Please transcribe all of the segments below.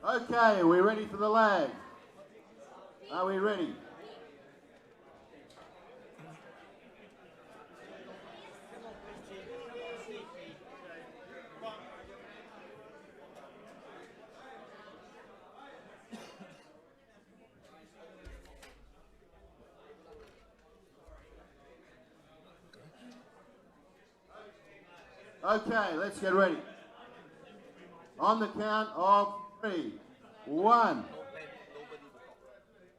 Okay, we're ready for the lag. Are we ready? Okay, let's get ready. On the count of 3. 1.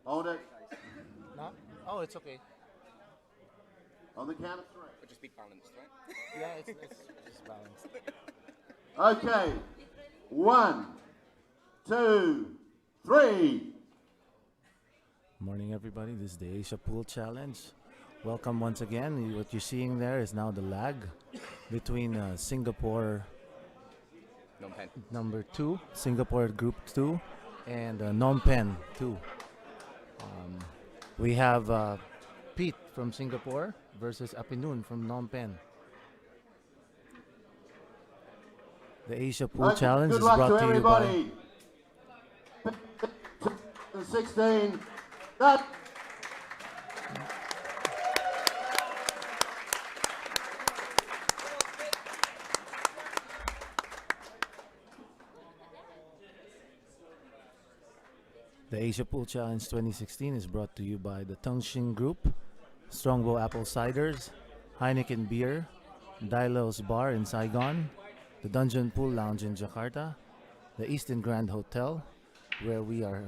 Hold it. No? Oh, it's okay. On the count of 3. But just be balanced, right? Yeah, it's just balanced. Okay. 1, 2, 3. Morning, everybody. This is the Asia Pool Challenge. Welcome once again. What you're seeing there is now the lag between Singapore Phnom Penh. number 2, Singapore Group 2, and Phnom Penh 2. We have Pete from Singapore versus Apinun from Phnom Penh. The Asia Pool Challenge Good is luck brought to to you by... everybody. 16. That. The Asia Pool Challenge 2016 is brought to you by the Tungshin Group, Strongbow Apple Ciders, Heineken Beer, Dilo's Bar in Saigon, the Dungeon Pool Lounge in Jakarta, the Eastern Grand Hotel, where we are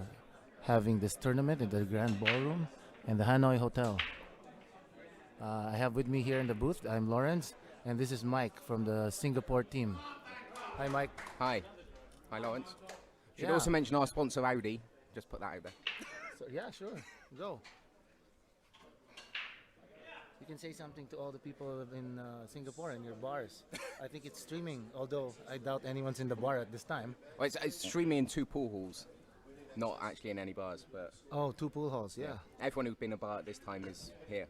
having this tournament in the Grand Ballroom, and the Hanoi Hotel. I have with me here in the booth, I'm Lawrence, and this is Mike from the Singapore team. Hi, Mike. Hi. Hi, Lawrence. Should Yeah. also mention our sponsor, Audi. Just put that out there. So, yeah, sure. Go. You can say something to all the people in Singapore and your bars. I think it's streaming, although I doubt anyone's in the bar at this time. Well, it's streaming in 2 pool halls, not actually in any bars, but Oh, 2 pool halls, yeah. everyone who's been a bar at this time is here.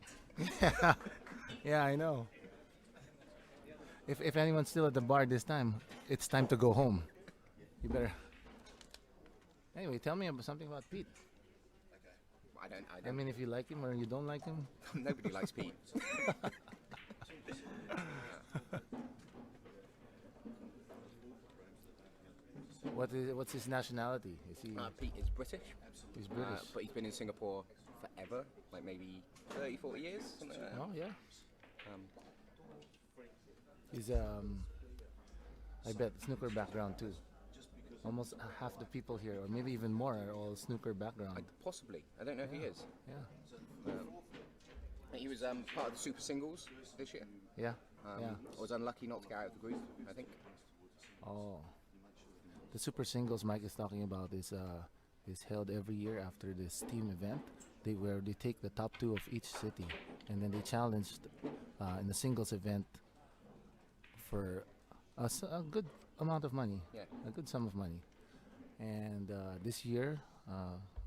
Yeah, I know. If anyone's still at the bar this time, it's time to go home. You better. Anyway, tell me something about Pete. I I mean, if you like him or you don't like him. Nobody likes Pete. What's his nationality? Is he? Pete is British. He's British. But he's been in Singapore forever, like maybe 30, 40 years, something like that. Oh yeah. Um, He's I bet snooker background too. Almost half the people here, or maybe even more, are all snooker background. Possibly. I don't know if he is. Yeah. He was part of the Super Singles this year. Yeah. Yeah. I was unlucky not to get out of the group, I think. Oh. The Super Singles Mike is talking about is held every year after this team event. They take the top 2 of each city, and then they challenged in the singles event for a good amount of money, a good sum of money. And this year,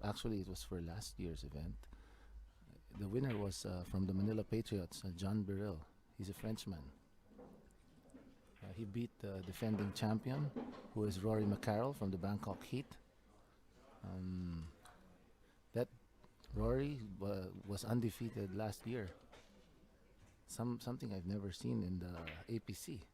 actually it was for last year's event. The winner was from the Manila Patriots, John Burrell. He's a Frenchman. He beat the defending champion, who is Rory McCarroll from the Bangkok Heat. That Rory was undefeated last year. Something I've never seen in the APC.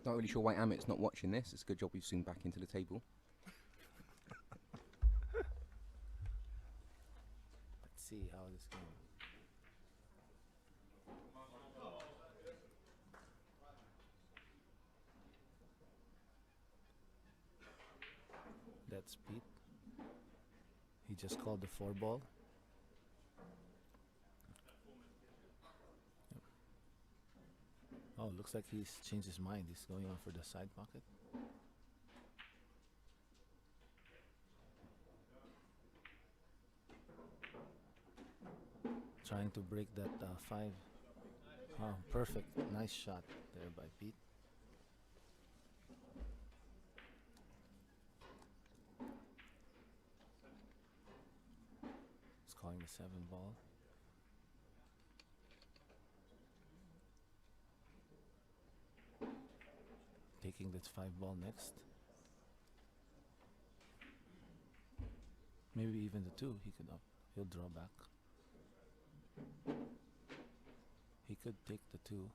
Not really sure why Amit's not watching this. It's a good job we've zoomed back into the table. Let's see how this goes. That's Pete. He just called the 4-ball. Yep. Oh, looks like he's changed his mind. He's going on for the side pocket. Trying to break that 5. Oh, perfect. Nice shot there by Pete. He's calling the 7 ball. thinking that's 5 ball next. Maybe even the 2. He could up. He'll draw back. He could take the 2.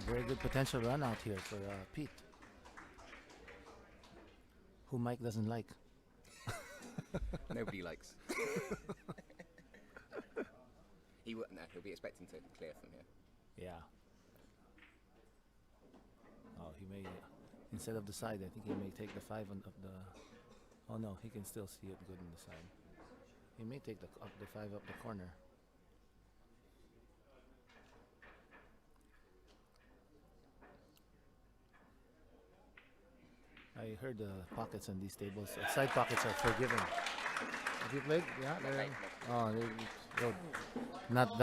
Very good potential run out here for Pete, who Mike doesn't like. Nobody likes. He wouldn't. No, he'll be expecting to clear from here. Yeah. Oh, he may instead of the side. I think he may take the 5 on up the. Oh no, he can still see it good on the side. He may take the 5 up the corner. I heard the pockets on these tables, side pockets are forgiven. Have you played? Yeah, they're, oh, they're not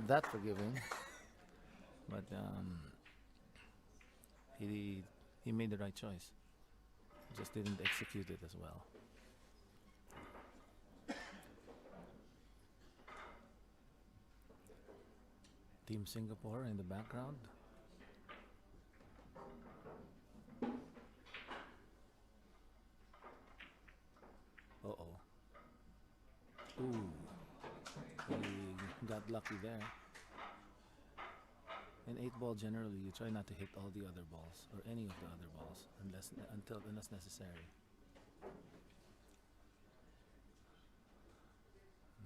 that forgiving. But he made the right choice. Just didn't execute it as well. Team Singapore in the background. Uh-oh. Ooh. He got lucky there. In 8-ball, generally, you try not to hit all the other balls, or any of the other balls, unless necessary.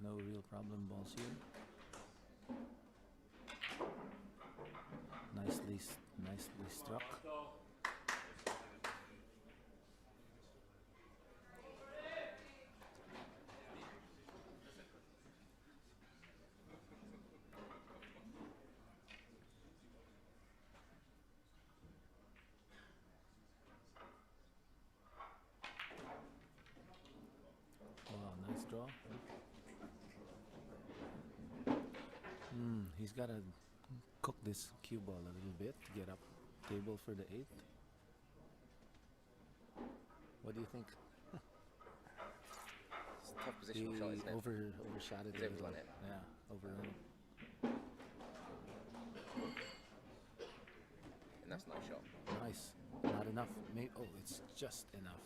No real problem balls here. Nicely struck. Draw. He's got to cook this cue ball a little bit to get up table for the 8. What do you think? It's a tough position shot, isn't it? Overshot it a little. Yeah, overrun it. And that's a nice shot. Nice. Not enough. Oh, it's just enough.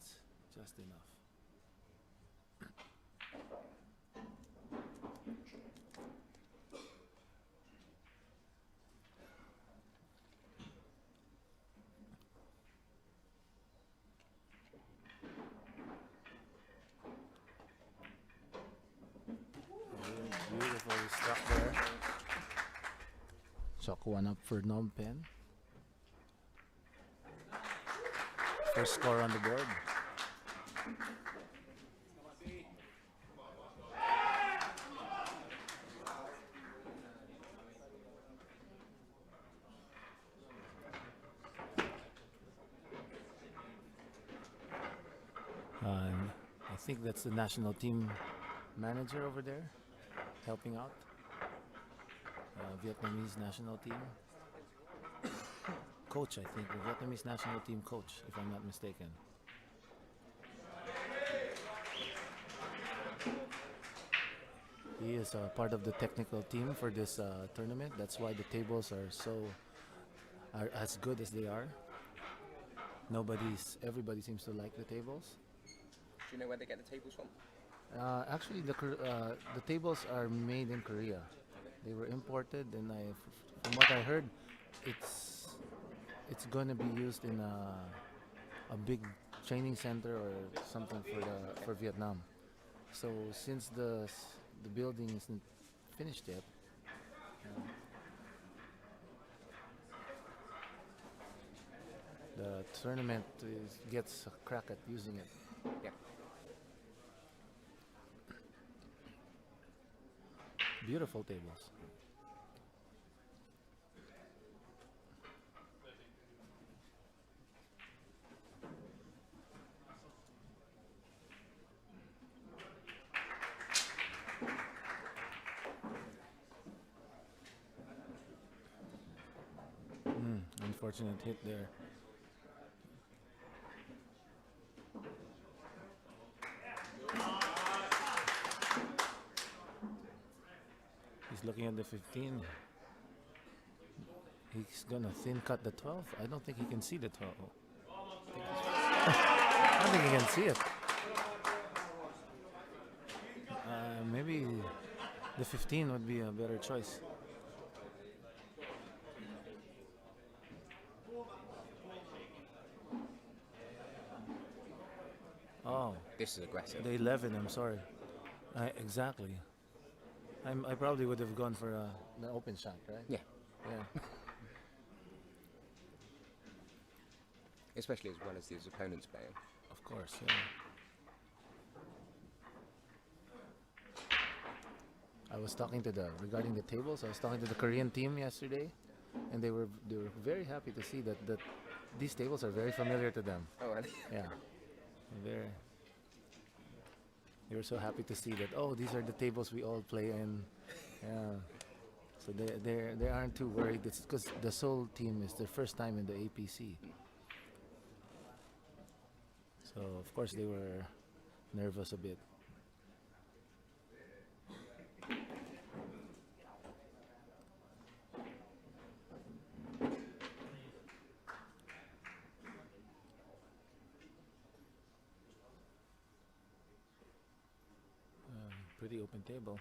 It's just enough. Beautifully struck there. Chalk 1 up for Phnom Penh. First score on the board. I think that's the national team manager over there, helping out. Vietnamese national team. Coach, I think, the Vietnamese national team coach, if I'm not mistaken. He is part of the technical team for this tournament. That's why the tables are as good as they are. Everybody seems to like the tables. Do you know where they get the tables from? Actually, the tables are made in Korea. They were imported, and from what I heard, it's going to be used in a big training center or something for Vietnam. So since the building isn't finished yet, the tournament gets a crack at using it. Yeah. Beautiful tables. Unfortunate hit there. looking at the 15. He's gonna thin cut the 12. I don't think he can see the 12. I don't think he can see it. Maybe the 15 would be a better choice. Oh, This is aggressive. the 11. I'm sorry. Exactly. I probably would have gone for the open shot, right? Yeah. Yeah. Especially as well as his opponent's playing. Of course. Yeah. I was talking to regarding the tables. I was talking to the Korean team yesterday, and they were very happy to see that these tables are very familiar to them. Oh, really? Yeah. Very. They were so happy to see that. Oh, these are the tables we all play in. Yeah. So they aren't too worried. It's because the Seoul team is their first time in the APC. So of course they were nervous a bit. Pretty open table.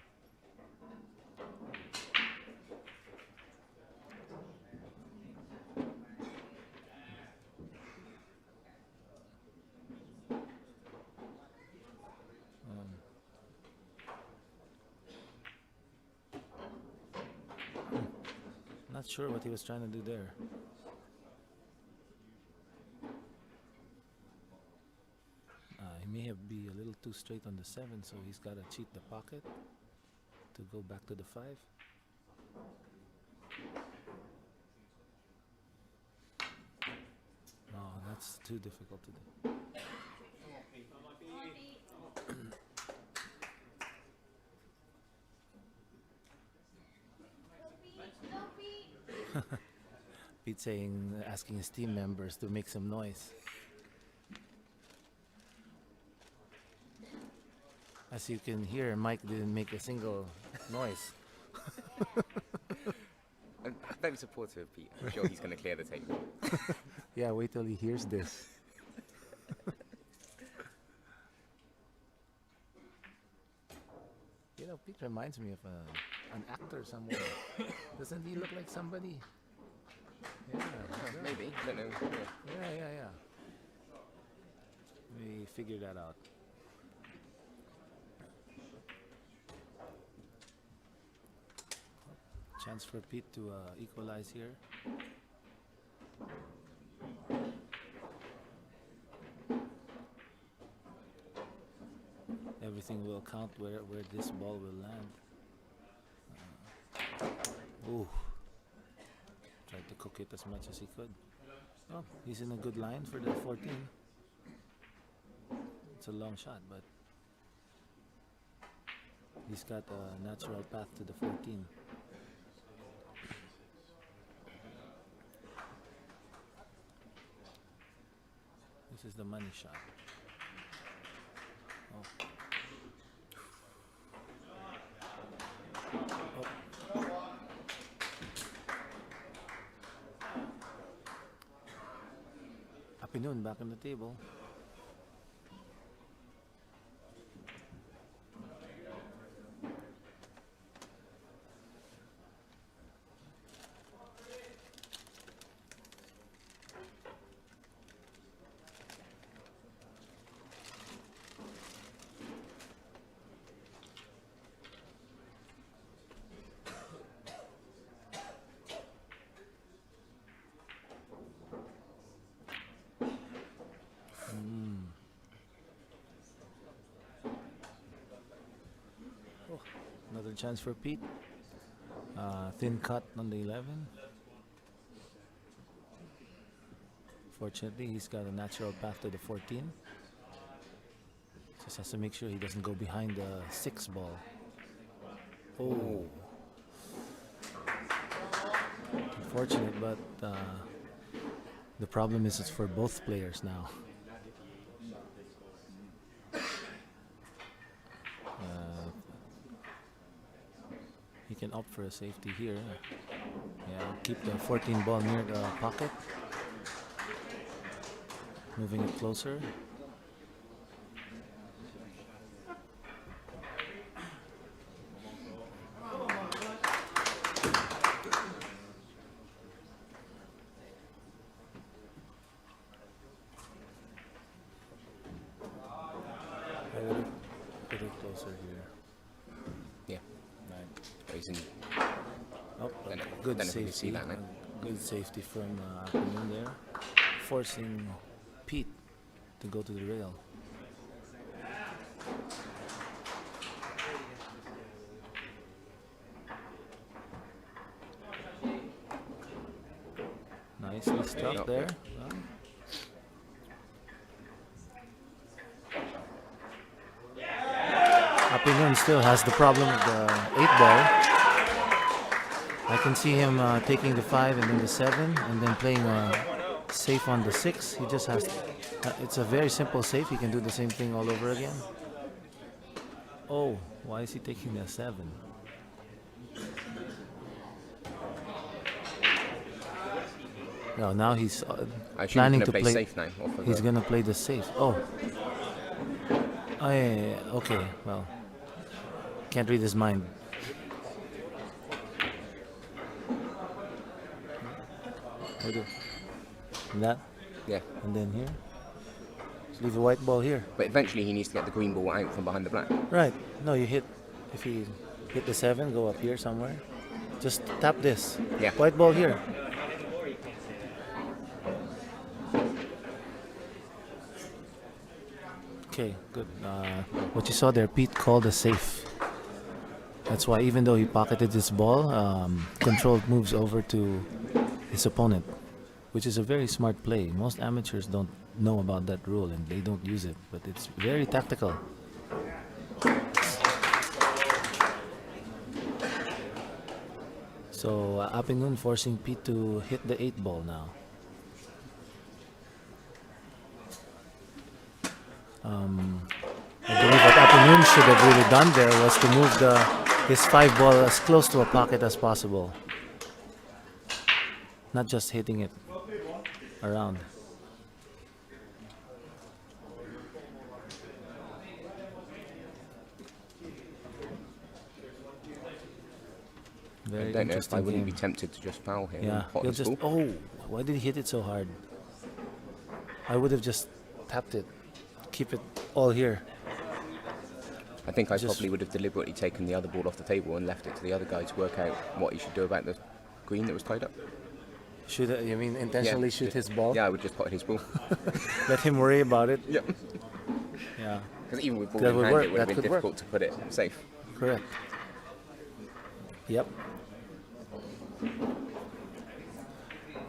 Not sure what he was trying to do there. He may have be a little too straight on the 7, so he's got to cheat the pocket to go back to the 5. No, that's too difficult to do. Pete asking his team members to make some noise. As you can hear, Mike didn't make a single noise. I'm very supportive of Pete. I'm sure he's going to clear the table. Yeah, wait till he hears this. You know, Pete reminds me of an actor somewhere. Doesn't he look like somebody? Yeah, Maybe. I don't know. yeah. We figure that out. Chance for Pete to equalize here. Everything will count where this ball will land. Ooh. Tried to cook it as much as he could. Oh, he's in a good line for the 14. It's a long shot, but he's got a natural path to the 14. This is the money shot. Oh. Apinun back on the table. Another chance for Pete. Thin cut on the 11. Fortunately, he's got a natural path to the 14. Just has to make sure he doesn't go behind the 6 ball. Oh. Unfortunate, but the problem is it's for both players now. He can opt for a safety here. Yeah, keep the 14 ball near the pocket. Moving it closer. I would put it closer here. Yeah. Right. He's in. Oh, Don't know- good don't know if you can see safety. that, mate. Good safety from Afternoon there, forcing Pete to go to the rail. Nicely struck Yeah. there. Well, Afternoon still has the problem with the 8 ball. I can see him taking the 5 and then the 7 and then playing safe on the 6. He just has. It's a very simple safe. He can do the same thing all over again. Oh, why is he taking the 7? No, now he's I assume he's planning going to to play play. safe now. Off of He's the, gonna play the safe. Oh. Oh yeah. Okay. Well, can't read his mind. That, yeah. and then here. Just leave the white ball here. But eventually he needs to get the green ball out from behind the black. Right. No, you hit. If you hit the 7, go up here somewhere. Just tap this. Yeah. White ball here. Okay, good. What you saw there, Pete called a safe. That's why even though he pocketed this ball, controlled moves over to his opponent, which is a very smart play. Most amateurs don't know about that rule and they don't use it, but it's very tactical. So Apingun forcing Pete to hit the 8 ball now. I believe what Apingun should have really done there was to move his 5 ball as close to a pocket as possible. Not just hitting it around. Very I don't know if interesting I wouldn't be game. tempted to just foul him. Yeah, and pot he'll his just. ball. Oh, why did he hit it so hard? I would have just tapped it, keep it all here. I think I just- probably would have deliberately taken the other ball off the table and left it to the other guy to work out what he should do about the green that was tied up. Should you mean intentionally shoot just- his ball? Yeah, I would just pot his ball. Let him worry about it. Yeah. Yeah, Because even with ball That in would hand, work, it would have that been could work. difficult to put it safe. correct. Yep.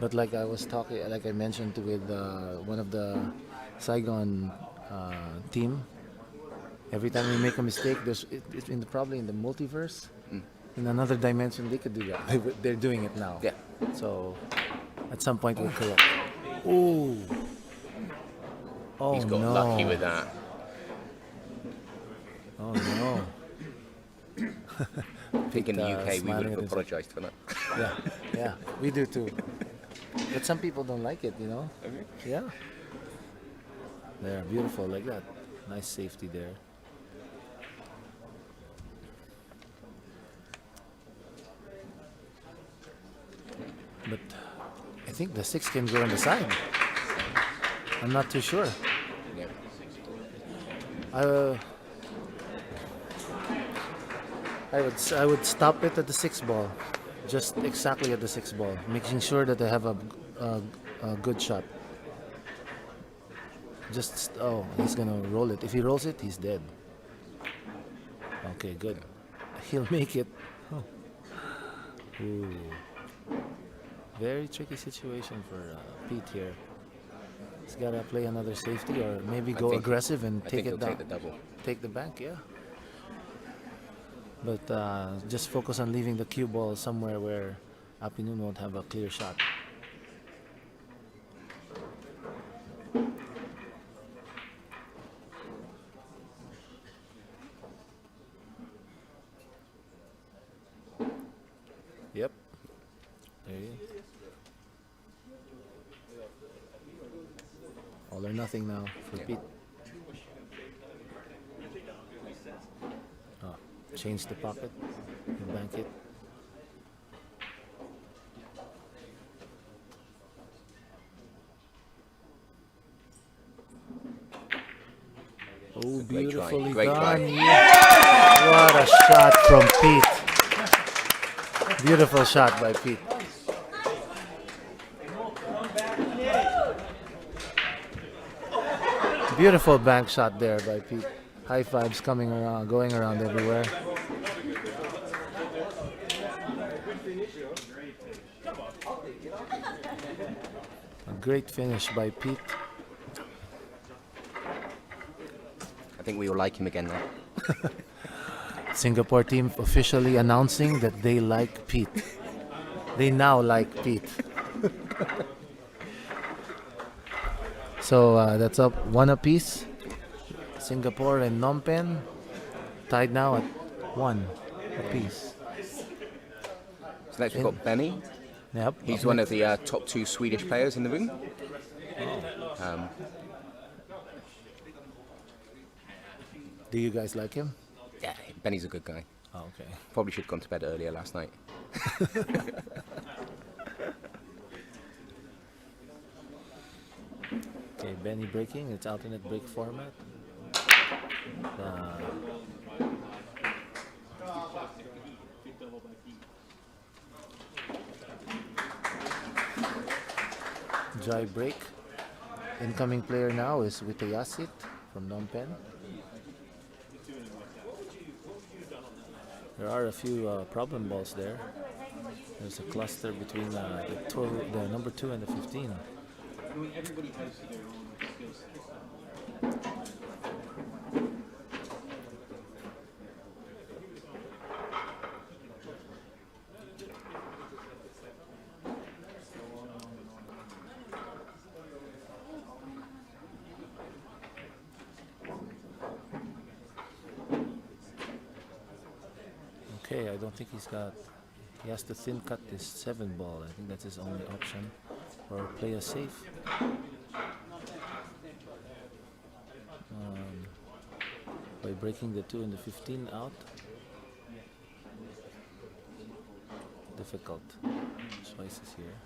But like I was talking, like I mentioned with one of the Saigon team, every time we make a mistake, it's probably in the multiverse, in another dimension, they could do that. They're doing it now. Yeah. So at some point we'll correct. Ooh. Oh He's got no. lucky with that. Oh no. I think in the UK we smiling would at have himself. apologised for that. Yeah, yeah, we do too. But some people don't like it, you know? Yeah. There, beautiful, like that. Nice safety there. But I think the 6 can go on the side. I'm not too sure. Yeah. I would stop it at the 6 ball, just exactly at the 6 ball, making sure that I have a good shot. Just he's gonna roll it. If he rolls it, he's dead. Okay, good. He'll make it. Oh. Ooh. Very tricky situation for Pete here. He's gotta play another safety or maybe go think- aggressive and I take think it he'll down. take the double. Take the bank, yeah. But just focus on leaving the cue ball somewhere where Apinun won't have a clear shot. All or nothing now for Yeah. Pete. Oh, change the pocket. And bank it. Oh, Great try, beautifully great done. try. Yeah. What a shot from Pete. Beautiful shot by Pete. Beautiful bank shot there by Pete. High fives coming around, going around everywhere. A great finish by Pete. I think we will like him again now. Singapore team officially announcing that they like Pete. They now like Pete. So that's up 1 apiece. Singapore and Phnom Penh tied now at 1 apiece. So next we've got Benny. Yep. He's up one next. of the top 2 Swedish players in the room. Do you guys like him? Yeah, Benny's a good guy. Oh, okay. Probably should have gone to bed earlier last night. Okay, Benny breaking. It's alternate break format. Dry break. Incoming player now is Witayasit from Phnom Penh. There are a few problem balls there. There's a cluster between the number 2 and the 15. Okay, I don't think he has to thin cut this 7 ball. I think that's his only option. Or play a safe. By breaking the 2 and the 15 out. Difficult choices here.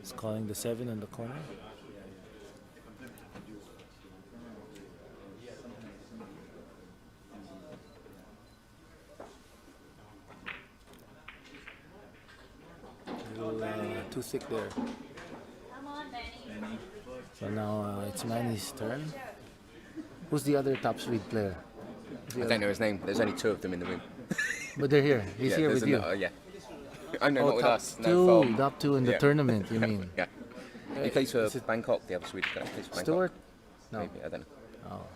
It's calling the 7 in the corner. Too thick there. So now it's Manny's turn. Who's the other top Swede player? I don't know his name. There's only 2 of them in the room. But they're here. He's here there's with you. yeah. I know, not with top us. 2, No, from, top 2 in the yeah. tournament, you mean? Yeah. He plays for Bangkok, the other Swedish guy. Plays for Bangkok. Stewart? No. Maybe, I don't know. Oh.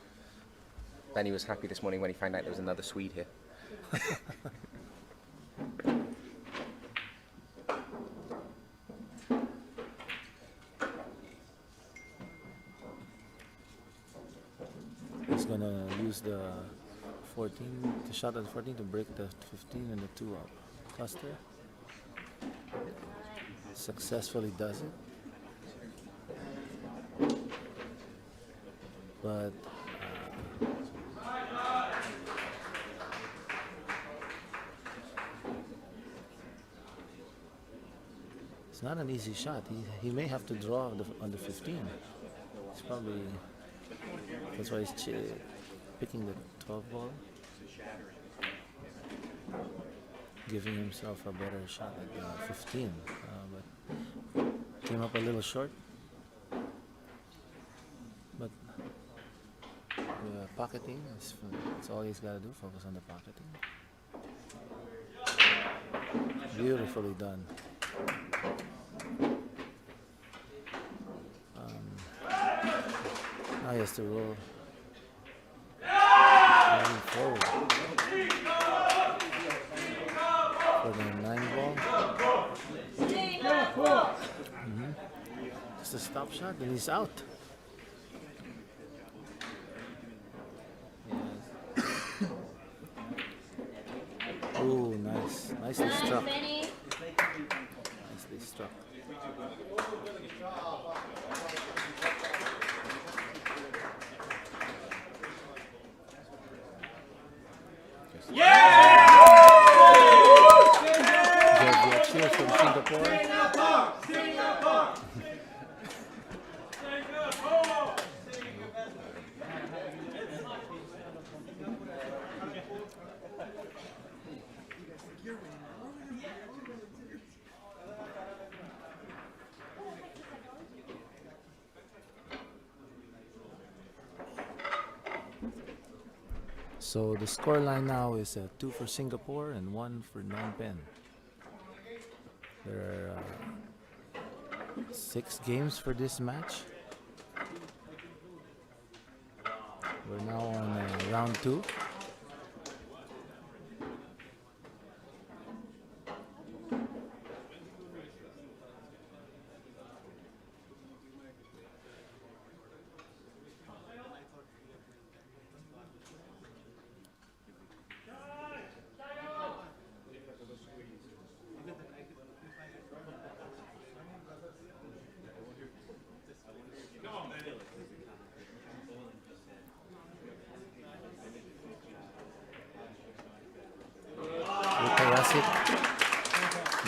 Benny was happy this morning when he found out there was another Swede here. He's gonna use the 14, the shot at 14 to break the 15 and the 2 up cluster. Successfully does it. But it's not an easy shot. He may have to draw on the 15. It's probably that's why he's picking the 12 ball, giving himself a better shot at 15. But came up a little short. But pocketing, that's all he's got to do, focus on the pocketing. Beautifully done. Now he has to roll forward for the 9 ball. Just a stop shot and he's out. Ooh, nice. Nicely struck. Nicely struck. Yeah! Cheers from Singapore. So the scoreline now is 2 for Singapore and 1 for Phnom Penh. There are 6 games for this match. We're now on round 2.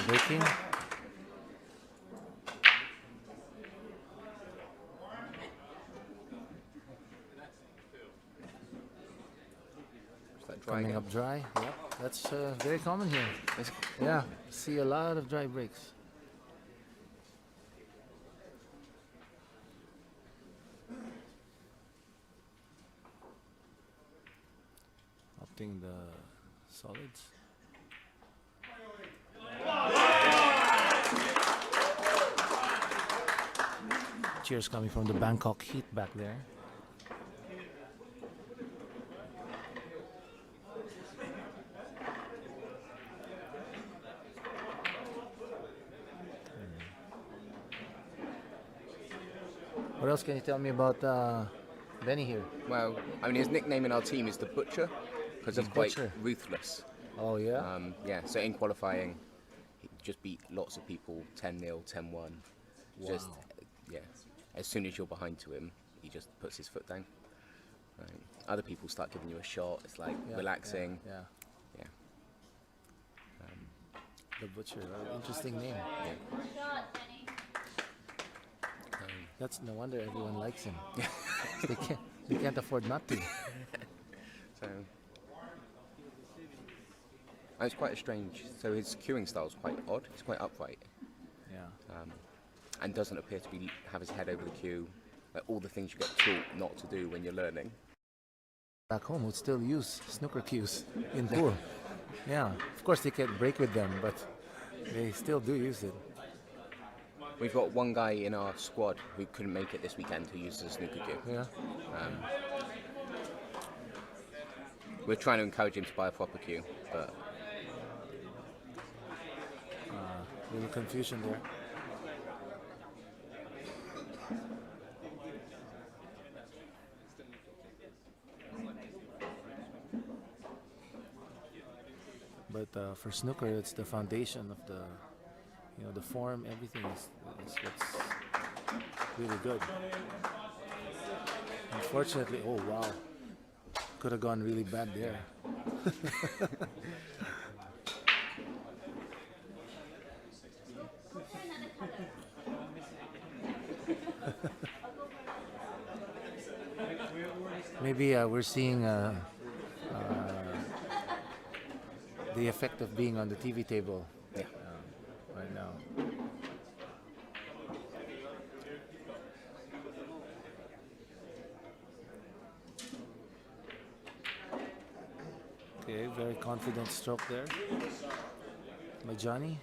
Breaking. Coming up dry. Yep, that's very common here. Yeah, see a lot of dry breaks. Opting the solids. Cheers coming from the Bangkok Heat back there. What else can you tell me about Benny here? Well, I mean, his nickname in our team is the Butcher because he's quite ruthless. Oh, yeah? Yeah, so in qualifying, he just beat lots of people 10-0, 10-1. Wow. Just, yeah, as soon as you're behind to him, he just puts his foot down. Right. Other people start giving you a shot, it's like relaxing. Yeah. The Butcher, interesting name. Yeah. That's no wonder everyone likes him. They can't afford not to. So it's quite a strange. So his queuing style is quite odd. He's quite upright. Yeah. And doesn't appear to have his head over the queue. Like all the things you get taught not to do when you're learning. Back home would still use snooker cues in pool. Yeah. Of course they can't break with them, but they still do use it. We've got one guy in our squad who couldn't make it this weekend who uses a snooker cue. Yeah. We're trying to encourage him to buy a proper cue, but a little confusion there. But for snooker, it's the foundation of the form. Everything is what's really good. Unfortunately, oh wow, could have gone really bad there. Maybe we're seeing the effect of being on the TV table right now. Okay, very confident stroke there by Johnny.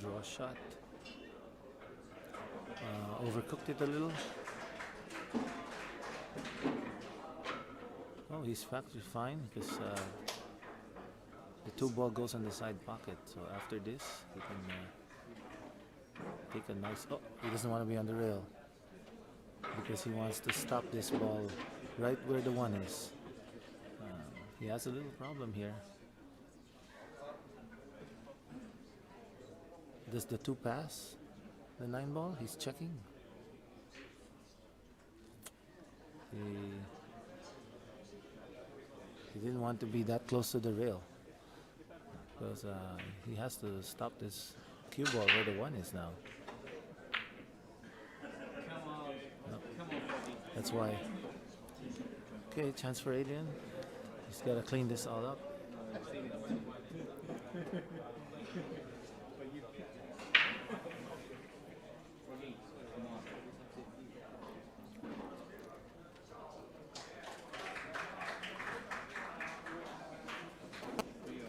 Draw shot. Overcooked it a little. Oh, he's factory fine because the 2 ball goes on the side pocket. So after this, he can take a nice. Oh, he doesn't want to be on the rail because he wants to stop this ball right where the 1 is. He has a little problem here. Does the 2 pass the 9 ball? He's checking. He didn't want to be that close to the rail because he has to stop this cue ball where the 1 is now. Nope. That's why. Okay, chance for Adrian. He's got to clean this all up.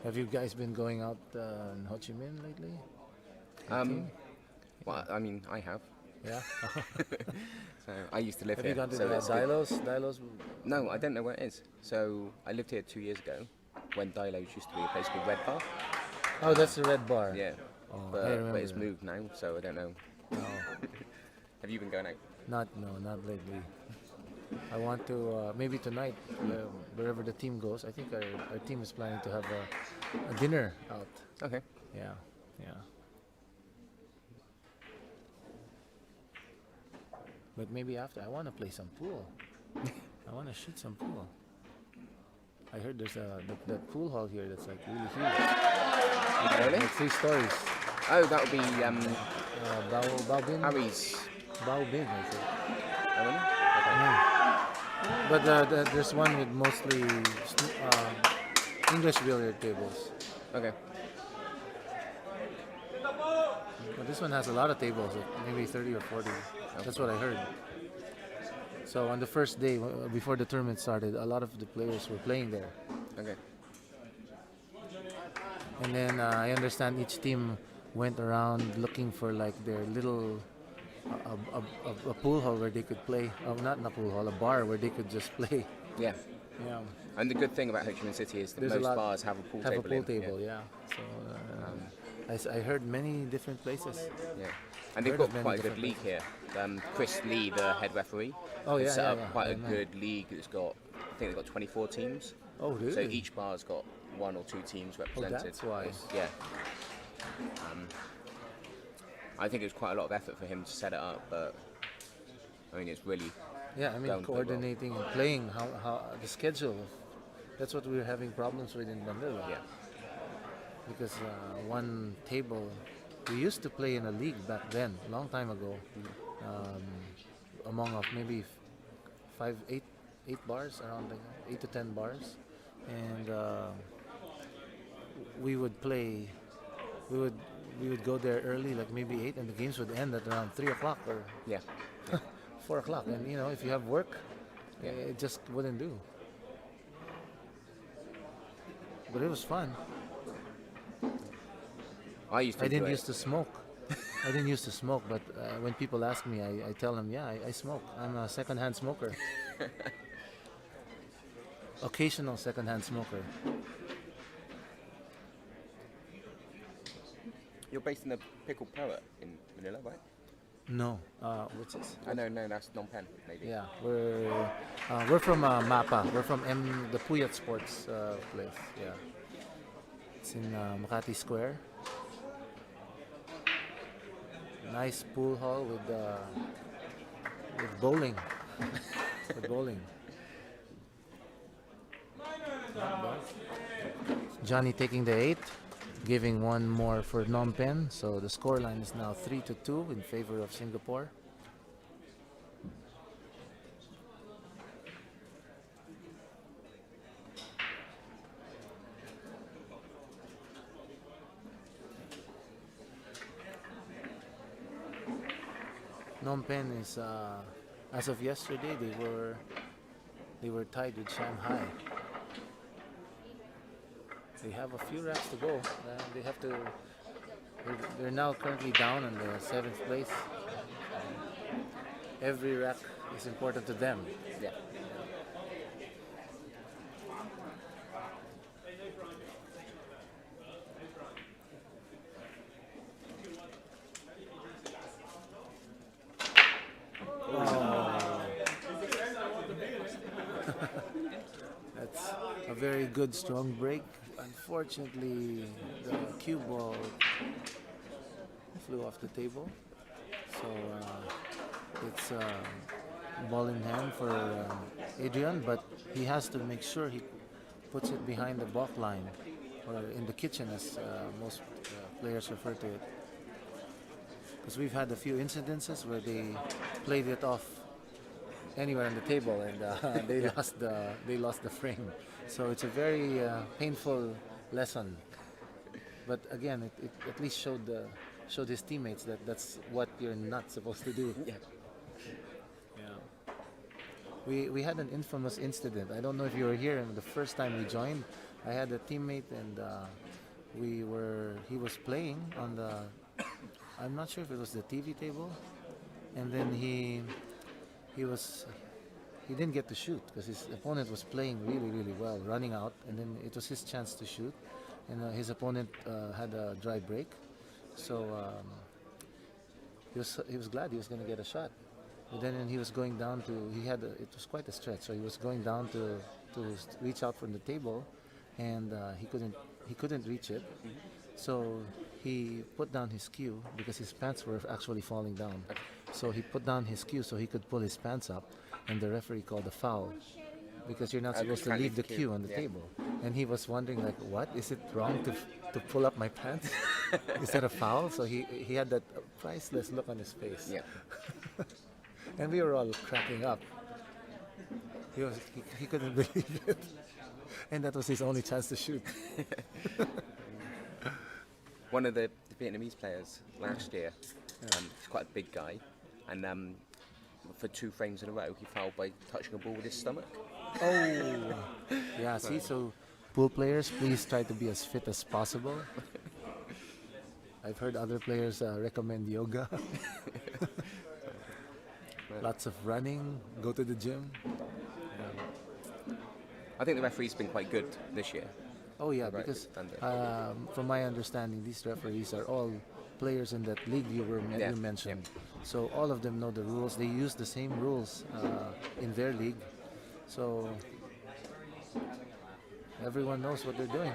Have you guys been going out in Ho Chi Minh lately? Well, I mean, I have. Yeah. So I used to live Have here. you gone to so the it's good. Dilos? No, I don't know where it is. So I lived here 2 years ago when Dilos used to be a place called Red Bar. Oh, that's the red bar. Yeah. Oh, I But remember it's that. moved now, so I don't know. No, Have you been going out? not lately. I want to maybe tonight, wherever the team goes. I think our team is planning to have a dinner out. Okay. Yeah. But maybe after, I want to play some pool. I want to shoot some pool. I heard there's that pool hall here that's like really huge. Really? Like 3 stories. Oh, that would be Bao Bin? Harry's. Bao Bin, I think. Oh, really? Okay. But there's one with mostly English billiard tables. Okay. But this one has a lot of tables, like maybe 30 or 40. That's what I heard. So on the first day, before the tournament started, a lot of the players were playing there. Okay. And then I understand each team went around looking for like their little a pool hall where they could play. Oh, not a pool hall, a bar where they could just play. Yeah. Yeah. And the good thing about Ho Chi Minh City is that There's a most lot- bars have a pool Have table. a pool in. table, yeah. So I heard many different places. Yeah. And they've Heard got of many quite a good different league here. Chris Lee, the head referee, Oh, has yeah, set yeah, up yeah. quite I a know. good league. It's got, I think they've got 24 teams. Oh, really? So each bar's got 1 or 2 teams represented. that's why. Yeah. I think it was quite a lot of effort for him to set it up, but I mean, it's really Yeah, I mean Down quite well. coordinating and playing, how the schedule. That's what we were having problems with in Manila. yeah. Because one table, we used to play in a league back then, a long time ago, among of maybe 8 bars, around like 8 to 10 bars, and we would play. We would go there early, like maybe 8, and the games would end at around 3 o'clock or Yeah. 4 o'clock. And you know, if you have work, Yeah. it just wouldn't do. But it was fun. I used to I didn't enjoy used to smoke. I didn't used to smoke, but when people ask me, I tell them, yeah, I smoke. I'm a secondhand smoker. Occasional secondhand smoker. You're based in the Pickled Poet in Manila, right? No, what's this? No, that's Phnom Penh, maybe. Yeah, we're from Mapa. We're from the Puyat Sports place. Yeah, it's in Makati Square. Nice pool hall with bowling. With bowling. Johnny taking the 8, giving one more for Phnom Penh. So the scoreline is now 3-2 in favor of Singapore. Phnom Penh is, as of yesterday, they were tied with Shanghai. They have a few racks to go. They have to. They're now currently down in the 7th place. Every rack is important to them. Yeah. good strong break. Unfortunately, the cue ball flew off the table. So it's ball in hand for Adrian, but he has to make sure he puts it behind the balk line, or in the kitchen as most players refer to it. Because we've had a few incidences where they played it off anywhere on the table and they lost the frame. So it's a very painful lesson. But again, it at least showed his teammates that that's what you're not supposed to do. Yeah. We had an infamous incident. I don't know if you were here the first time we joined. I had a teammate and he was playing on the, I'm not sure if it was the TV table, and then he didn't get to shoot because his opponent was playing really well, running out, and then it was his chance to shoot, and his opponent had a dry break, so he was glad he was going to get a shot. But then he was going down to, it was quite a stretch, so he was going down to reach out from the table, and he couldn't reach it. So he put down his cue because his pants were actually falling down. So he put down his cue so he could pull his pants up, and the referee called a foul because you're not supposed to leave the cue on the table. And he was wondering, like, what? Is it wrong to pull up my pants? Is that a foul? So he had that priceless look on his face. Yeah. And we were all cracking up. He couldn't believe it. And that was his only chance to shoot. One of the Vietnamese players last year, he's quite a big guy, and for 2 frames in a row, he fouled by touching a ball with his stomach. Oh, yeah. See, so pool players, please try to be as fit as possible. I've heard other players recommend yoga. Lots of running, go to the gym. I think the referee's been quite good this year. Oh yeah, Right, because standard. from my understanding, these referees are all players in that league you mentioned. So all of them know the rules. They use the same rules in their league. So everyone knows what they're doing.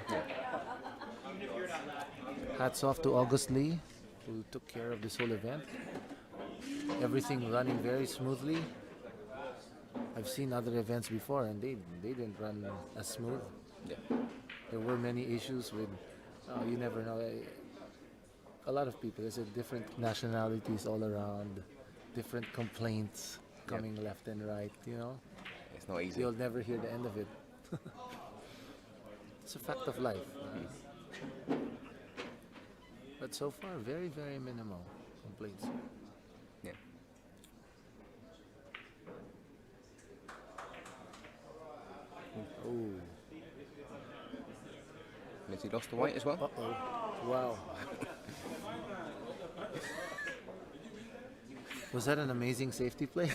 Hats off to August Lee, who took care of this whole event. Everything running very smoothly. I've seen other events before and they didn't run as smooth. Yeah. There were many issues with, you never know. A lot of people, there's different nationalities all around, different complaints coming left and right, you know. It's not easy. You'll never hear the end of it. It's a fact of life. But so far, very, very minimal complaints. Yeah. Oh. Has he lost the white as well? Uh-oh. Wow. Was that an amazing safety play?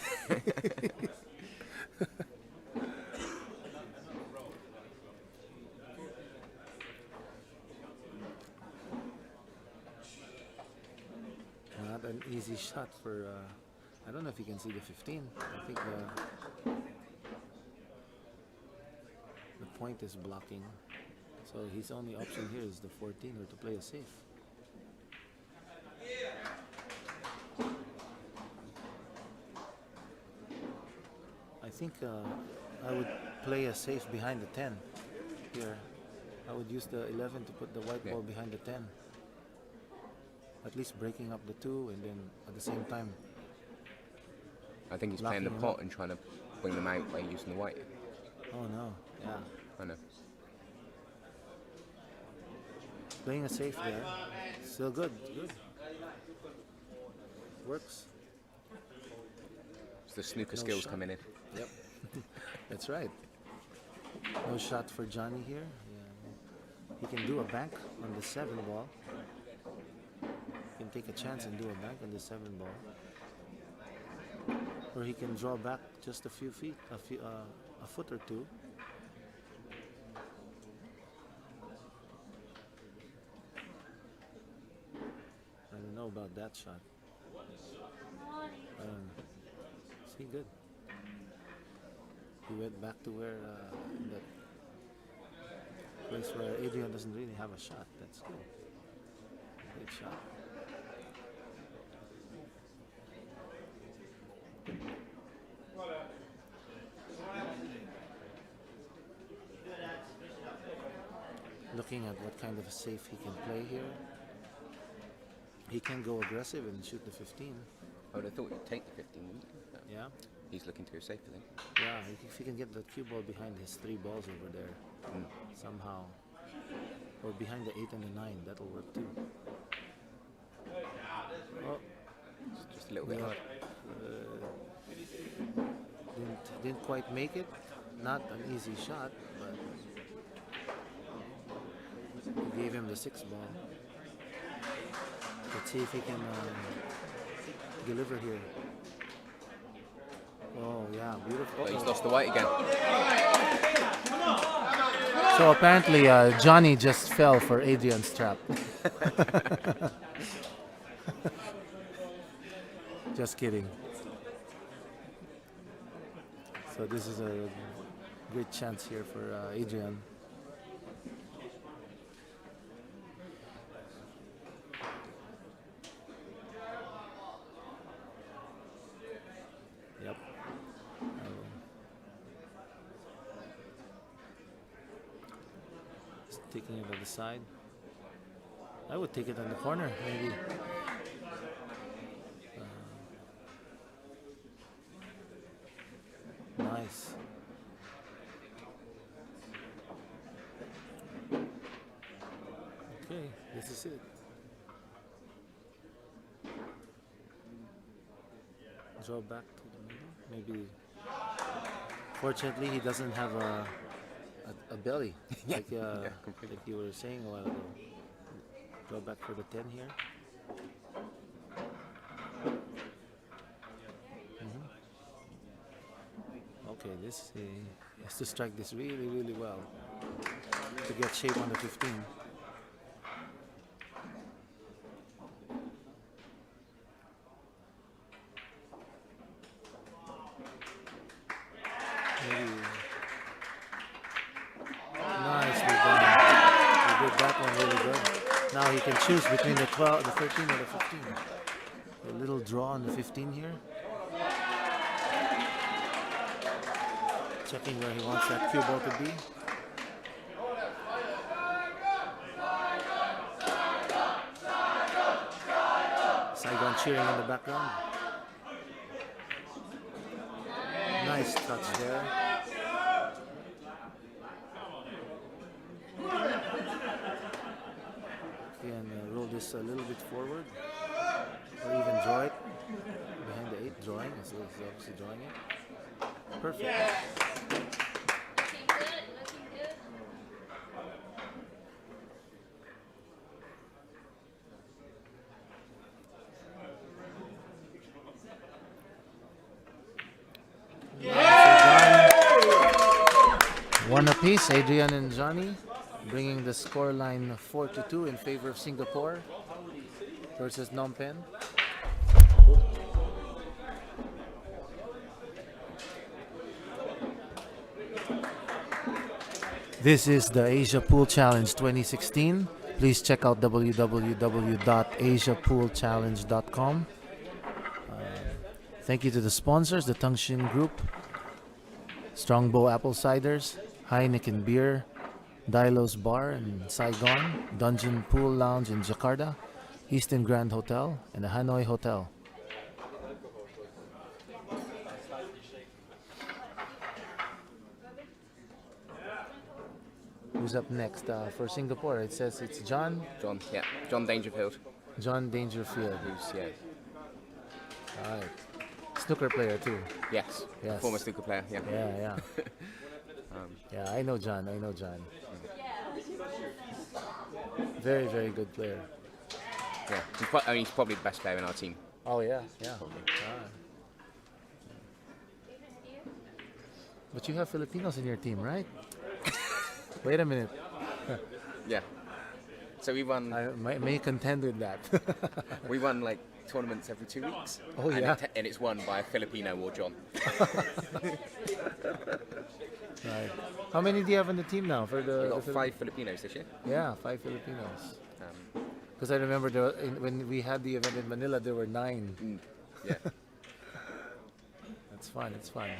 Not an easy shot for, I don't know if you can see the 15. I think the point is blocking. So his only option here is the 14 or to play a safe. I think I would play a safe behind the 10 here. I would use the 11 to put the white ball behind the 10. At least breaking up the 2 and then at the same time. I think he's playing the pot and trying to bring them out by using the white. Oh no, yeah. I know. Playing a safe there. Still good, good. Works. It's the snooker No skills shot. coming in. Yep. That's right. No shot for Johnny here. Yeah. He can do a bank on the 7 ball. He can take a chance and do a bank on the 7 ball. Or he can draw back just a few feet, a foot or 2. I don't know about that shot. See, good. He went back to where that place where Adrian doesn't really have a shot. That's cool. Great shot. Looking at what kind of a safe he can play here. He can go aggressive and shoot the 15. I would have thought he'd take the 15, wouldn't he? But Yeah, he's looking to go safe, I think. yeah. If he can get the cue ball behind his 3 balls over there somehow, or behind the 8 and the 9, that'll work too. Oh, Just a little bit yeah. hard. Didn't quite make it. Not an easy shot, but he gave him the 6 ball. Let's see if he can deliver here. Oh yeah, beautiful. But he's lost the white again. So apparently Johnny just fell for Adrian's trap. Just kidding. So this is a great chance here for Adrian. Yep. Just taking it on the side. I would take it on the corner, maybe. Nice. Okay, this is it. Draw back to the middle. Maybe. Fortunately, he doesn't have a belly, like completely. like you were saying a while ago. Draw back for the 10 here. Okay, this he has to strike this really, really well to get shape on the 15. Maybe. Nicely done. He did that one really good. Now he can choose between the 12, the 13, or the 15. A little draw on the 15 here. Checking where he wants that cue ball to be. Saigon cheering in the background. Nice touch there. Can roll this a little bit forward, or even draw it behind the 8. Drawing, he's obviously drawing it. Perfect. One apiece, Adrian and Johnny, bringing the score line 4-2 in favor of Singapore versus Phnom Penh. This is the Asia Pool Challenge 2016. Please check out www.asiapoolchallenge.com. Thank you to the sponsors, the Tangshin Group, Strongbow Apple Ciders, Heineken Beer, Dilo's Bar in Saigon, Dungeon Pool Lounge in Jakarta, Eastern Grand Hotel, and the Hanoi Hotel. Who's up next for Singapore? It says it's John John Dangerfield. Dangerfield. Who's All right. Snooker player too. Yes. Former snooker player. Yeah. Yeah. Yeah, I know John. Very, very good player. Yeah. He's probably the best player in our team. Oh yeah. Alright. But you have Filipinos in your team, right? Wait a minute. Yeah. So we won. I may contend with that. We won like tournaments every 2 weeks. Oh, and yeah? and it's won by a Filipino or John. Right. How many do you have on the team now for the? We've got the 5 Filipinos this year. Yeah, 5 Filipinos. Um, Because I remember when we had the event in Manila, there were 9. yeah. It's fun. It's fun.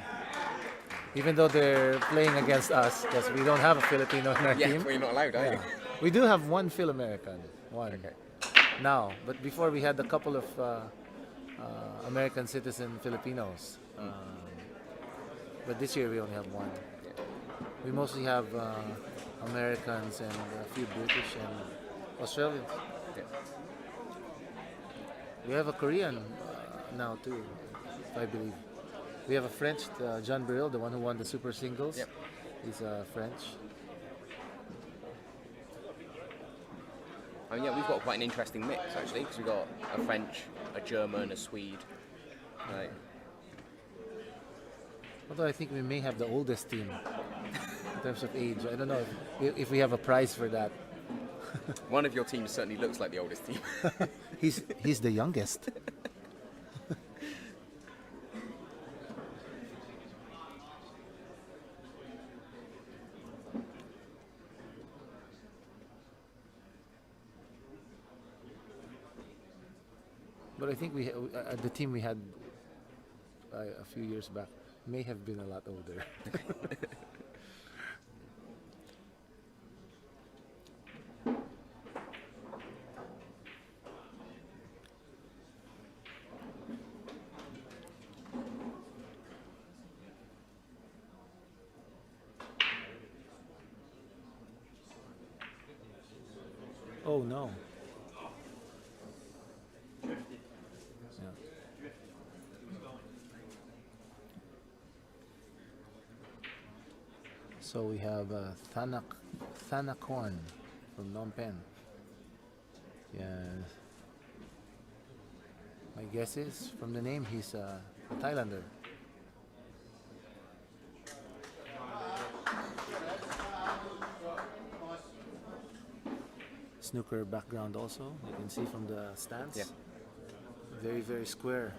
Even though they're playing against us, because we don't have a Filipino in our Yeah, team. well, you're not allowed, are you? Yeah. We do have one Phil-American. One. Okay. Now, but before we had a couple of American citizen Filipinos. But this year we only have one. Yeah. We mostly have Americans and a few British and Australians. Yeah. We have a Korean now too, I believe. We have a French, John Burrill, the one who won the Super Singles. Yep. He's French. I mean, yeah, we've got quite an interesting mix actually, because we've got a French, a German, a Swede. Right. Although I think we may have the oldest team in terms of age. I don't know if we have a prize for that. One of your teams certainly looks like the oldest team. He's the youngest. But I think the team we had a few years back may have been a lot older. Oh no. Yeah. So we have Thanakorn from Phnom Penh. Yes. My guess is, from the name, he's a Thailander. Snooker background also, you can see from the stance. Yeah. Very, very square.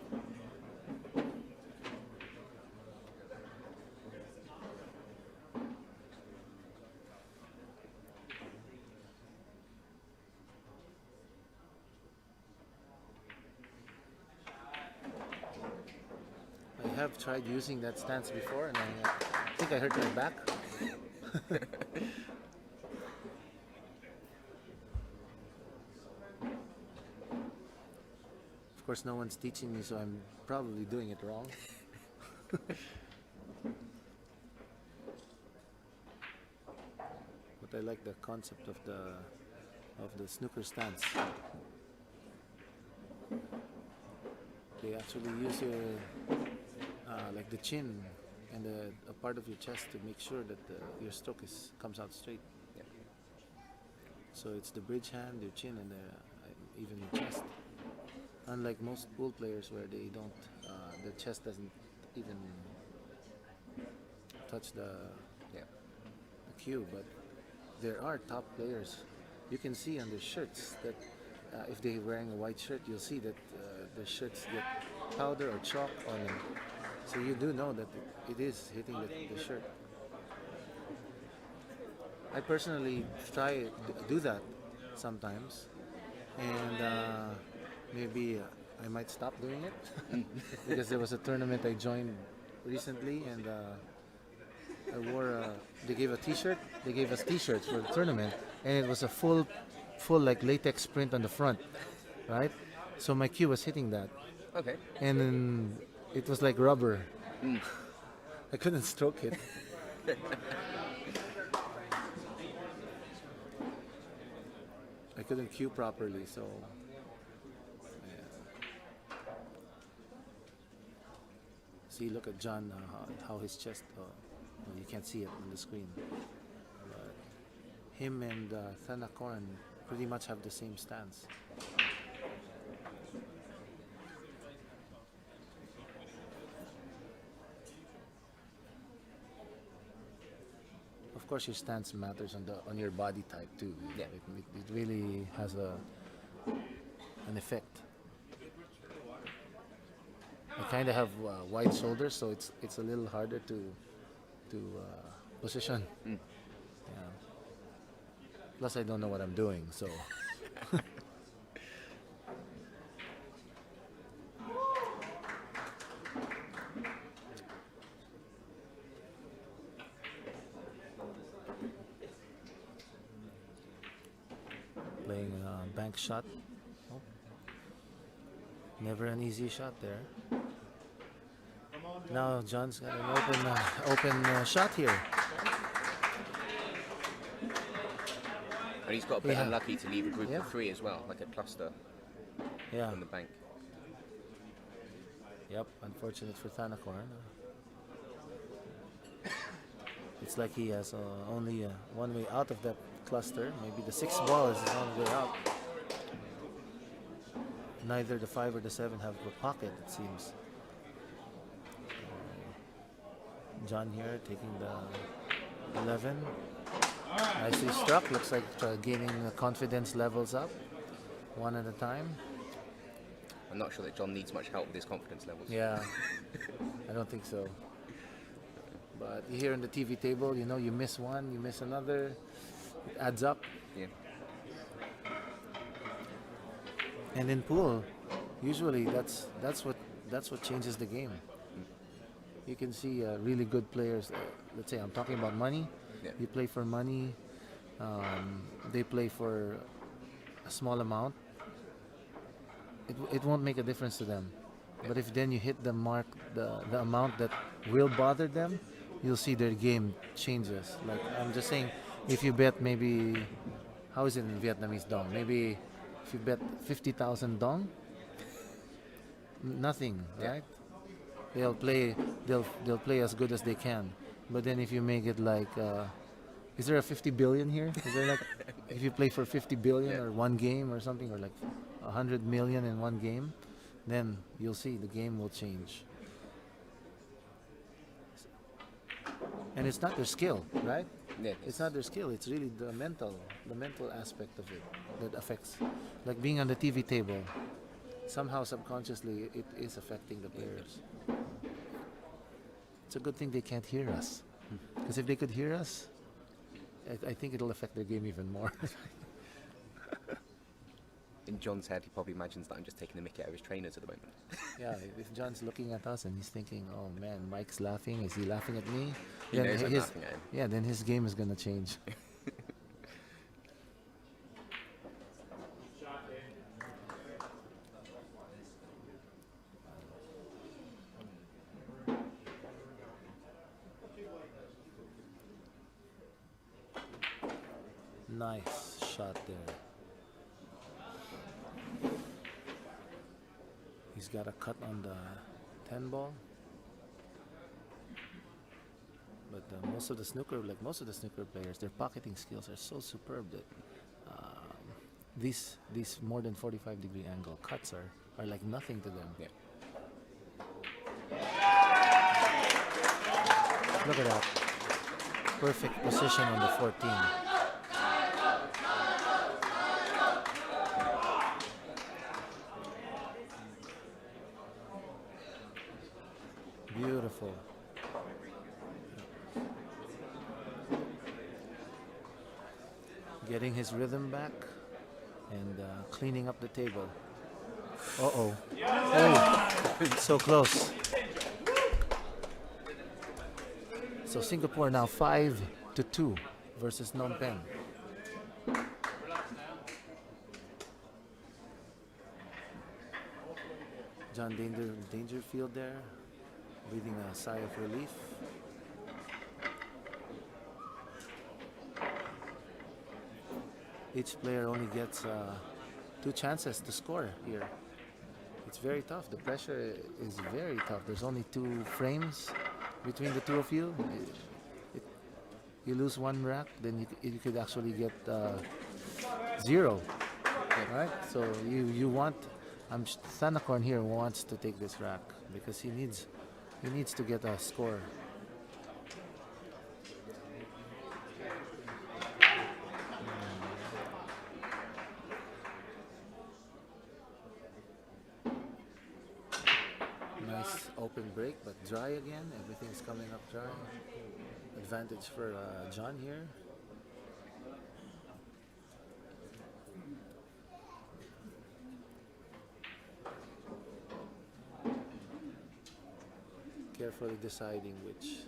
I have tried using that stance before and I think I hurt my back. Of course, no one's teaching me, so I'm probably doing it wrong. But I like the concept of the snooker stance. They actually use your like the chin and a part of your chest to make sure that your stroke comes out straight. Yeah. So it's the bridge hand, your chin, and even your chest. Unlike most pool players where they don't, their chest doesn't even touch the cue, but there are top players. You can see on their shirts that if they're wearing a white shirt, you'll see that the shirts get powder or chalk on them. So you do know that it is hitting the shirt. I personally try to do that sometimes, and maybe I might stop doing it because there was a tournament I joined recently, and I wore. They gave a T-shirt. They gave us T-shirts for the tournament, and it was a full like latex print on the front, right? So my cue was hitting that, Okay. and then it was like rubber. I couldn't stroke it. I couldn't cue properly, so. See, look at John, how his chest, well, you can't see it on the screen. But him and Thanakorn pretty much have the same stance. Of course, your stance matters on your body type too. Yeah. It really has an effect. I kind of have wide shoulders, so it's a little harder to position. Mm. Yeah. Plus, I don't know what I'm doing, so. Playing a bank shot. Oh. Never an easy shot there. Now John's got an open shot here. And he's got a bit Yeah. unlucky to leave a group Yeah. of 3 as well, like a cluster Yeah. on the bank. Yep. Unfortunate for Thanakorn. It's like he has only one way out of that cluster. Maybe the 6th ball is his only way out. Neither the 5 or the 7 have a pocket, it seems. John here taking the 11. Nicely struck. Looks like gaining the confidence levels up one at a time. I'm not sure that John needs much help with his confidence levels. Yeah, I don't think so. But here on the TV table, you know, you miss one, you miss another. It adds up. Yeah. And in pool, usually that's what changes the game. You can see really good players. Let's say I'm talking about money. Yeah. You play for money. They play for a small amount. It won't make a difference to them. But if then you hit the mark, the amount that will bother them, you'll see their game changes. Like I'm just saying, if you bet maybe, how is it in Vietnamese dong? Maybe if you bet 50,000 dong, nothing, Yeah. right? They'll play as good as they can. But then if you make it like, is there a 50 billion here? Is there like, if you play for 50 billion Yeah. or one game or something, or like 100 million in one game, then you'll see the game will change. And it's not their skill, right? Yeah, It's not their skill. It's really the mental aspect of it that affects. Like being on the TV table, somehow subconsciously it is affecting the players. It's a good thing they can't hear us, because if they could hear us, I think it'll affect their game even more. In John's head, he probably imagines that I'm just taking the mickey out of his trainers at the moment. Yeah, if John's looking at us and he's thinking, "Oh man, Mike's laughing. Is he laughing at me?" He knows I'm laughing at him. Yeah, then his game is gonna change. Nice shot there. He's got a cut on the 10 ball. But most of the snooker players, their pocketing skills are so superb that these more than 45-degree angle cuts are like nothing to them. Yeah. Look at that. Perfect position on the 14. Beautiful. Getting his rhythm back and cleaning up the table. Uh-oh. Oh, so close. So Singapore now 5-2 versus Phnom Penh. John Dangerfield there, breathing a sigh of relief. Each player only gets 2 chances to score here. It's very tough. The pressure is very tough. There's only 2 frames between the two of you. You lose one rack, then you could actually get 0. Right? So you want. Thanakorn here wants to take this rack because he needs to get a score. Nice Nice open break, but dry again. Everything's coming up dry. Advantage for John here. Carefully deciding which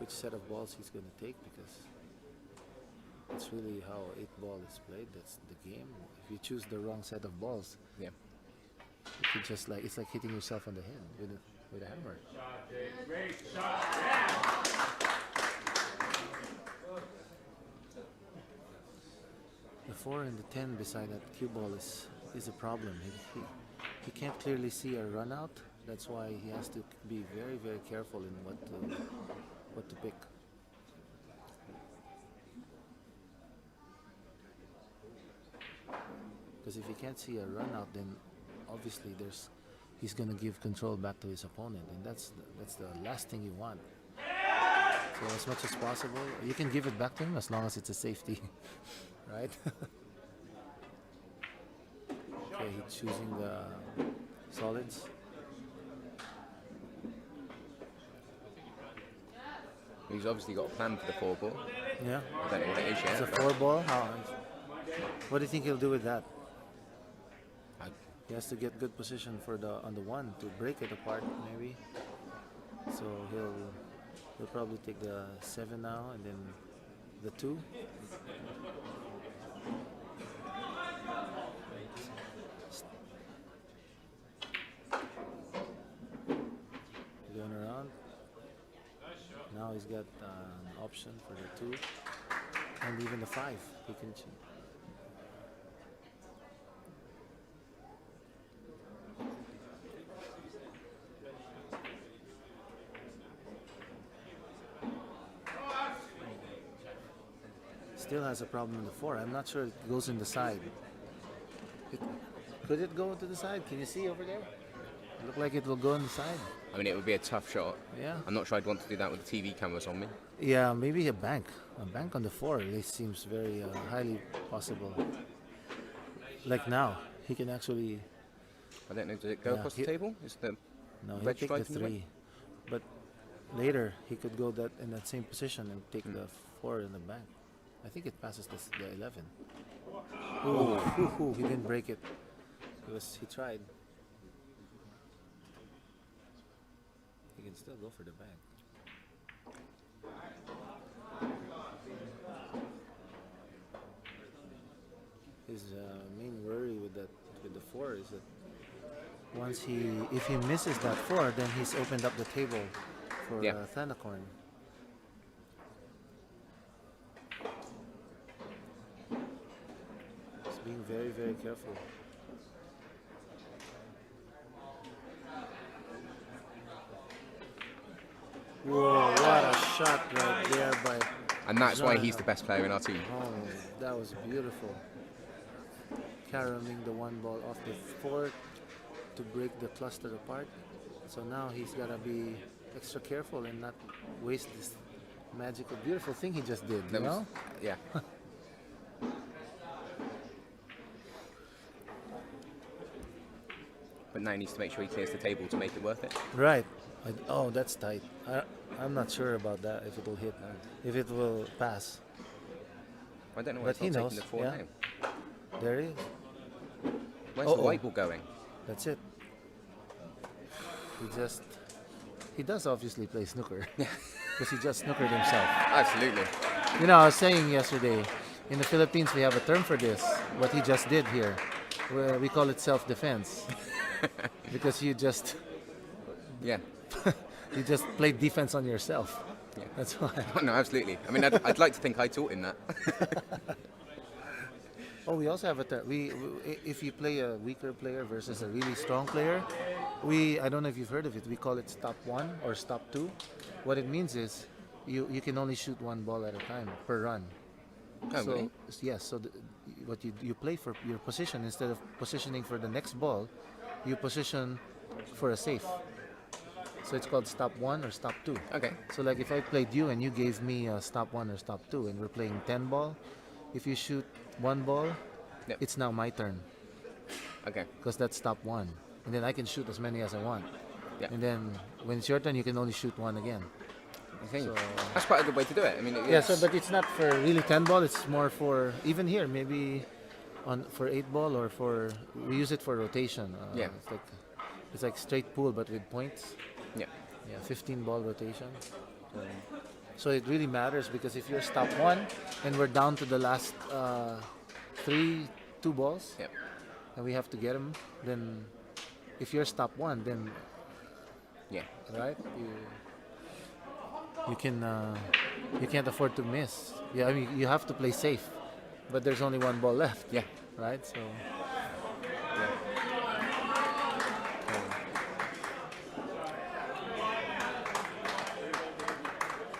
set of balls he's going to take, because it's really how 8-ball is played. That's the game. If you choose the wrong set of balls, Yeah. you could just it's like hitting yourself on the head with a hammer. The 4 and the 10 beside that cue ball is a problem. He can't clearly see a run out. That's why he has to be very, very careful in what to pick. Because if he can't see a run out, then obviously he's going to give control back to his opponent, and that's the last thing you want. So as much as possible, you can give it back to him as long as it's a safety, right? Okay, he's choosing the solids. He's obviously got a plan for the 4-ball. Yeah. I don't know what it is yet. It's a 4-ball. What do you think he'll do with that? He has to get good position for on the 1 to break it apart, maybe. So he'll probably take the 7 now, and then the 2. Going around. Now he's got an option for the 2 and even the 5. He can choose. Still has a problem in the 4. I'm not sure it goes in the side. Could it go to the side? Can you see over there? It look like it will go on the side. I mean, it would be a tough shot. Yeah. I'm not sure I'd want to do that with the TV cameras on me. Yeah, maybe a bank. A bank on the 4. This seems very highly possible. Like now, he can actually. I don't know. Does it go across the table? Is the no, he'll red take the stripe in the 3. way? But later he could go in that same position and take the 4 in the bank. I think it passes the 11. Ooh, he didn't break it. He tried. He can still go for the bank. His main worry with the 4 is that if he misses that 4, then he's opened up the table for Thanacorn. He's being very, very careful. Whoa, what a shot right there by. And that's why John. he's the best player in our team. Oh, that was beautiful. Caroling the 1 ball off the 4 to break the cluster apart. So now he's got to be extra careful and not waste this magical, beautiful thing he just did, you know? Yeah. But now he needs to make sure he clears the table to make it worth it. Right. Oh, that's tight. I'm not sure about that, if it will hit, if it will pass. I don't know why But he he's not knows. taking the 4 Yeah. now. There he is. Where's the white ball going? That's it. He does obviously play snooker. Because he just snookered himself. Absolutely. You know, I was saying yesterday, in the Philippines we have a term for this, what he just did here. We call it self-defense. Because you just played defense on yourself. Yeah. That's why. Oh, no, absolutely. I mean, I'd like to think I taught him that. Oh, we also have a term. If you play a weaker player versus a really strong player, I don't know if you've heard of it. We call it stop 1 or stop 2. What it means is you can only shoot 1 ball at a time per run. Oh, So really? yes, so what you play for your position, instead of positioning for the next ball, you position for a safe. So it's called stop 1 or stop 2. Okay. So like if I played you and you gave me a stop 1 or stop 2 and we're playing 10 ball, if you shoot 1 ball, it's now my turn Okay. because that's stop 1. And then I can shoot as many as I want. Yeah. And then when it's your turn, you can only shoot one again. I think So- that's quite a good way to do it. I mean, Yeah, so but it's not for really 10 ball. It's more for even here maybe for 8 ball or for we use it for rotation. Yeah. It's like straight pool but with points. yeah, Yeah, 15 ball rotation. So it really matters because if you're stop 1 and we're down to the last 2 balls yeah, and we have to get them, then if you're stop 1, then yeah. right you can you can't afford to miss. Yeah, I mean you have to play safe, but there's only 1 ball left. Yeah. Right. So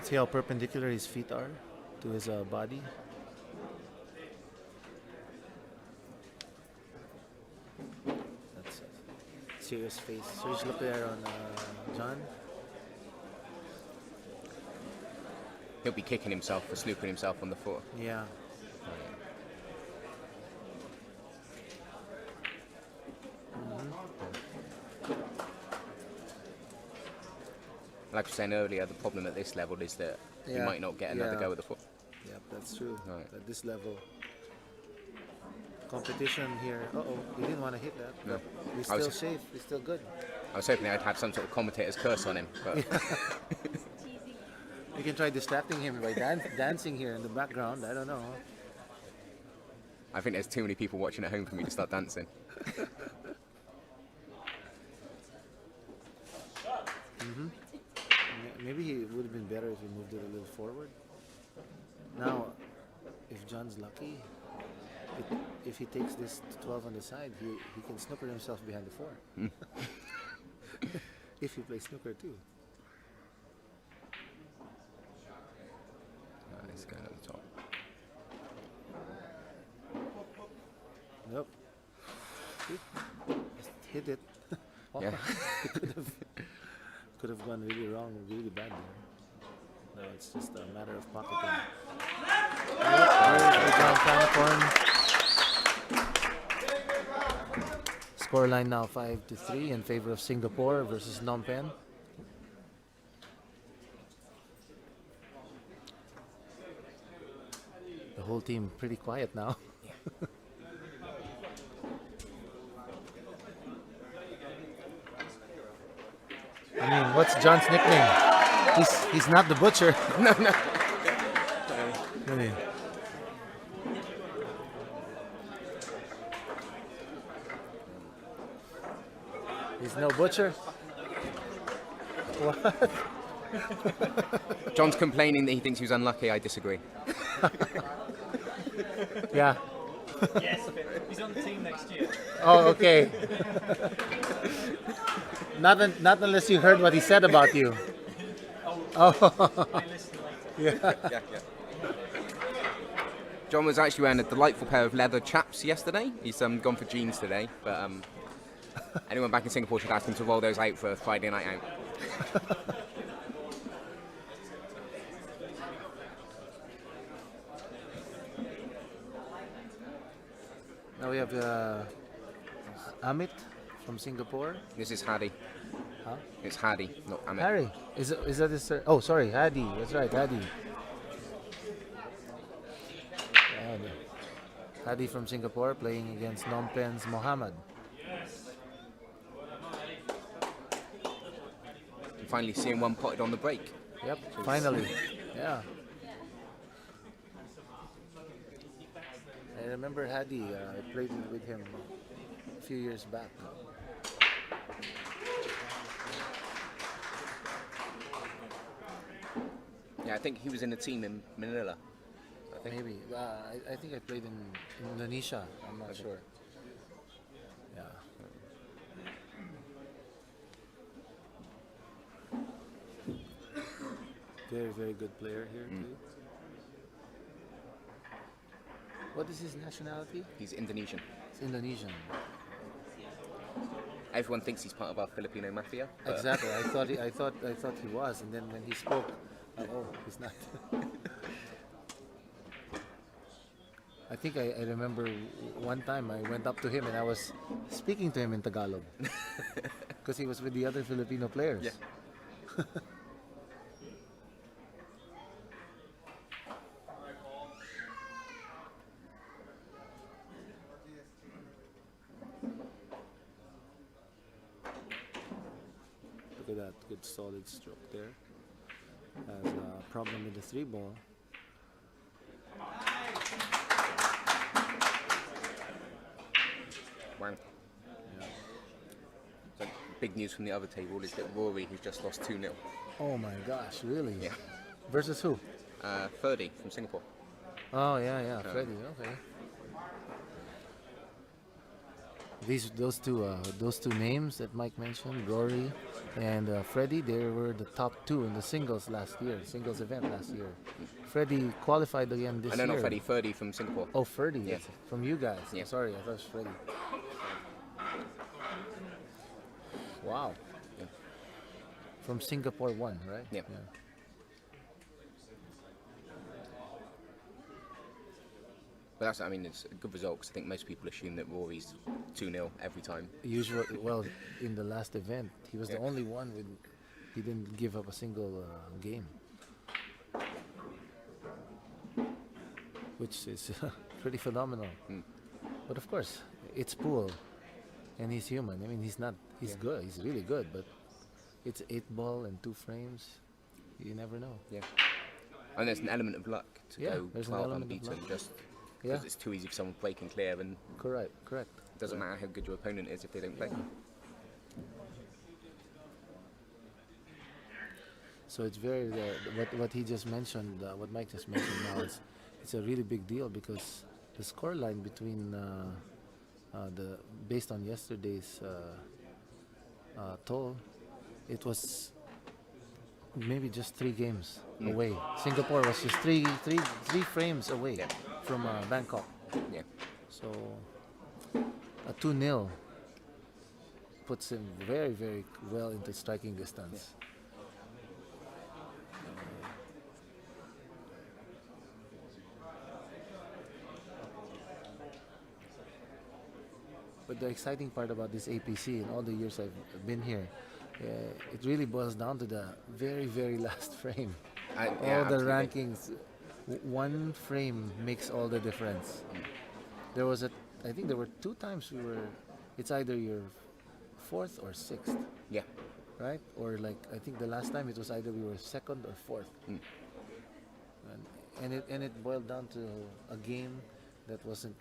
see how perpendicular his feet are to his body. That's a serious face. Serious look there on John. He'll be kicking himself for snooping himself on the floor. Yeah. Like I was saying earlier, the problem at this level is that you Yeah, might not get another yeah. go at the foot. Yep, that's true. Right. At this level. Competition here. Uh-oh, he didn't want to hit that. No. He's I was- still safe. He's still good. I was hoping I'd have some sort of commentator's curse on him, but You can try distracting him by dancing here in the background. I don't know. I think there's too many people watching at home for me to start dancing. Maybe it would have been better if he moved it a little forward. Now, if John's lucky, if he takes this 12 on the side, he can snooker himself behind the 4. If he plays snooker too. Let's go at the top. Nope. See? Just hit it. Yeah. Could have gone really wrong, really bad there. No, it's just a matter of pocketing. Scoreline now 5-3 in favor of Singapore versus Phnom Penh. The whole team pretty quiet now. I mean, what's John's nickname? He's not the butcher. No. I mean, he's no butcher. What? John's complaining that he thinks he was unlucky. I disagree. Yeah. Yes, he's on the team next year. Oh, okay. Not unless you heard what he said about you. Oh. I listen later. Yeah. Yeah. John was actually wearing a delightful pair of leather chaps yesterday. He's gone for jeans today, but anyone back in Singapore should ask him to roll those out for a Friday night out. Now we have Amit from Singapore. This is Hadi. Huh? It's Hadi, not Amit. Harry, is that his? Oh, sorry, Hadi. That's right, Hadi. Hadi from Singapore playing against Phnom Penh's Mohammed. Finally seeing one potted on the break. Yep, finally. Yeah. I remember Hadi. I played with him a few years back. Yeah, I think he was in the team in Manila. I think. Maybe. I think I played in Indonesia. I'm not sure. Yeah. Very, very good player here too. What is his nationality? He's Indonesian. It's Indonesian. Everyone thinks he's part of our Filipino mafia. but- Exactly. I thought he was, and then when he spoke, oh, he's not. I think I remember one time I went up to him and I was speaking to him in Tagalog. because he was with the other Filipino players. Yeah. Look at that, good solid stroke there. Has a problem with the 3 ball. Wow. Yeah. So big news from the other table is that Rory, who's just lost 2-0. Oh my gosh, really? Yeah. Versus who? Ferdy from Singapore. Oh yeah, Freddie. Okay. Those two names that Mike mentioned, Rory and Freddie, they were the top 2 in the singles event last year. Freddie qualified again this year. No, not Ferdy. Ferdy from Singapore. Oh, Freddie. Yeah. From you guys. Yeah. Sorry, I thought it was Freddie. Wow. Yeah. From Singapore 1, right? Yeah. But that's, I mean, it's a good result because I think most people assume that Rory's 2-0 every time. Usually, well, in the last event, he was the Yeah. only one he didn't give up a single game, which is pretty phenomenal. Mm. But of course, it's pool, and he's human. I mean, he's Yeah. good. He's really good, but it's 8 ball and 2 frames. You never know. Yeah. And there's an element of luck to Yeah, go there's an 12 element of unbeaten luck. just Yeah, because it's too easy for someone to break and clear, and correct. it doesn't matter how good your opponent is if they don't play. So it's very what he just mentioned, what Mike just mentioned now is it's a really big deal because the score line between the based on yesterday's toll, it was maybe just 3 games away. Singapore was just three frames away Yeah. from Bangkok. Yeah. So a 2-0 puts him very, very well into striking distance. But the exciting part about this APC in all the years I've been here, it really boils down to the very, very last frame. Yeah, All the absolutely. rankings, one frame makes all the difference. I think there were 2 times it's either your 4th or 6th, Yeah. right? Or like, I think the last time it was either we were 2nd or 4th. Mm. And it boiled down to a game that wasn't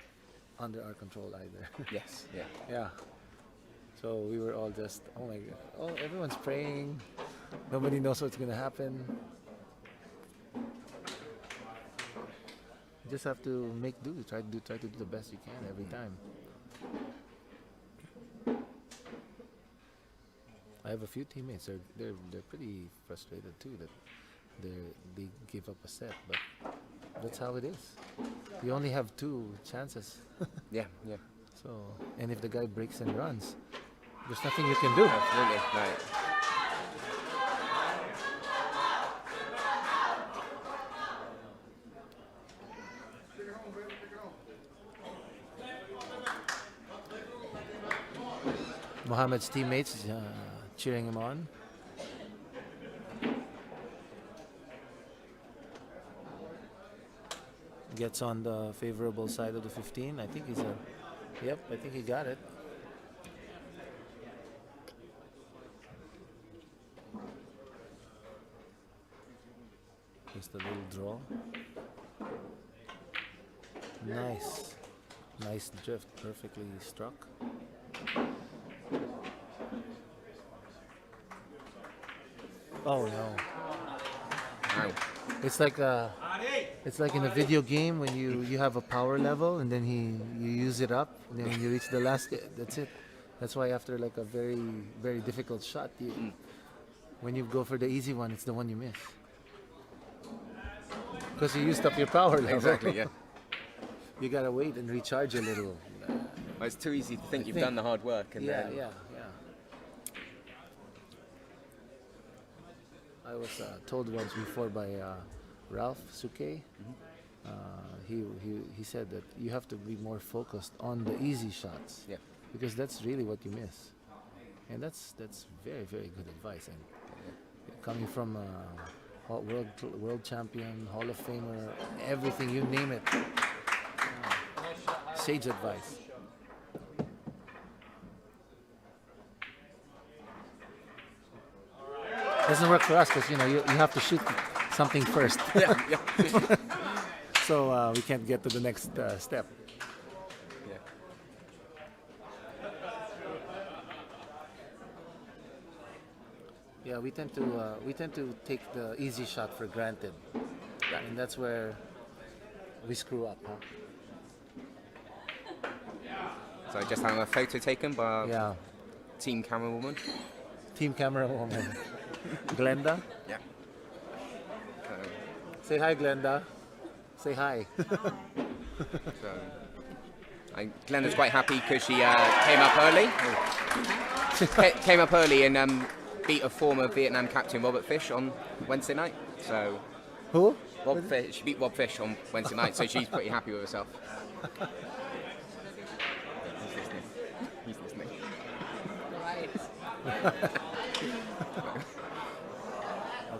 under our control either. Yes. Yeah. Yeah. So we were all just, oh my God, oh, everyone's praying. Nobody knows what's gonna happen. You just have to make do. Try to do the best you can every time. I have a few teammates. They're pretty frustrated too that they give up a set, but that's how it is. You only have 2 chances. Yeah. Yeah. So, and if the guy breaks and runs, there's nothing you can do. Absolutely. Right. Mohammed's teammates cheering him on. Gets on the favorable side of the 15. I think I think he got it. Just a little draw. Nice drift, perfectly struck. Oh no. Wow. It's like in a video game when you have a power level and then you use it up and then when you reach the last, that's it. That's why after like a very, very difficult shot, when you go for the easy one, it's the one you miss. Because you used up your power level. Exactly. Yeah. You gotta wait and recharge a little. Well, it's too easy to think you've think- done the hard work and Yeah. then I was told once before by Ralph Suke. He said that you have to be more focused on the easy shots. Yeah. Because that's really what you miss. And that's very, very good advice. And coming from a world champion, Hall of Famer, everything, you name it. Sage advice. Doesn't work for us because you have to shoot something first. Yeah. So we can't get to the next step. Yeah. Yeah, we tend to take the easy shot for granted, and that's where we screw up, huh? So just having a photo taken by our Yeah, team camerawoman. team camera woman, Glenda. Yeah. Say hi, Glenda. Say hi. So, Glenda's quite happy because she came up early. Came up early and beat a former Vietnam captain, Robert Fish, on Wednesday night. So Who? She beat Rob Fish on Wednesday night, so she's pretty happy with herself. He's listening.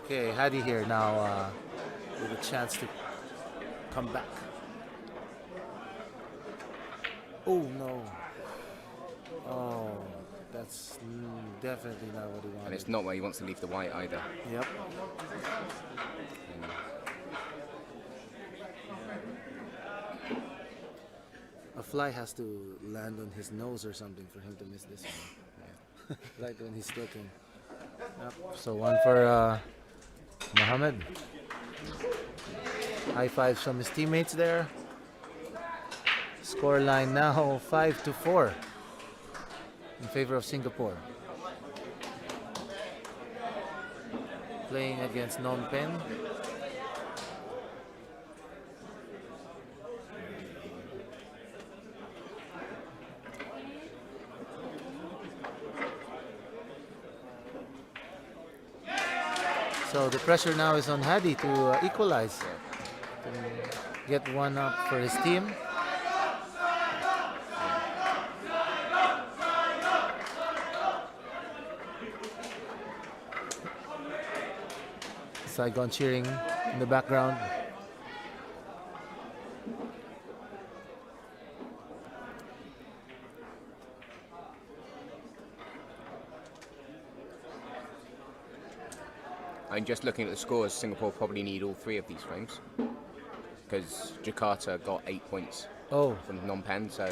Okay, Hadi here now with a chance to come back. Oh no. Oh, that's definitely not what he wanted. And it's not where he wants to leave the white either. Yep. A fly has to land on his nose or something for him to miss this one. Yeah. Right when he's looking. Yep. So one for Mohammed. High fives from his teammates there. Score line now 5-4 in favor of Singapore. Playing against Phnom Penh. So the pressure now is on Hadi to equalize, to get one up for his team. Saigon cheering in the background. I'm just looking at the scores. Singapore probably need all three of these frames because Jakarta got 8 points Oh, from Phnom Penh. So,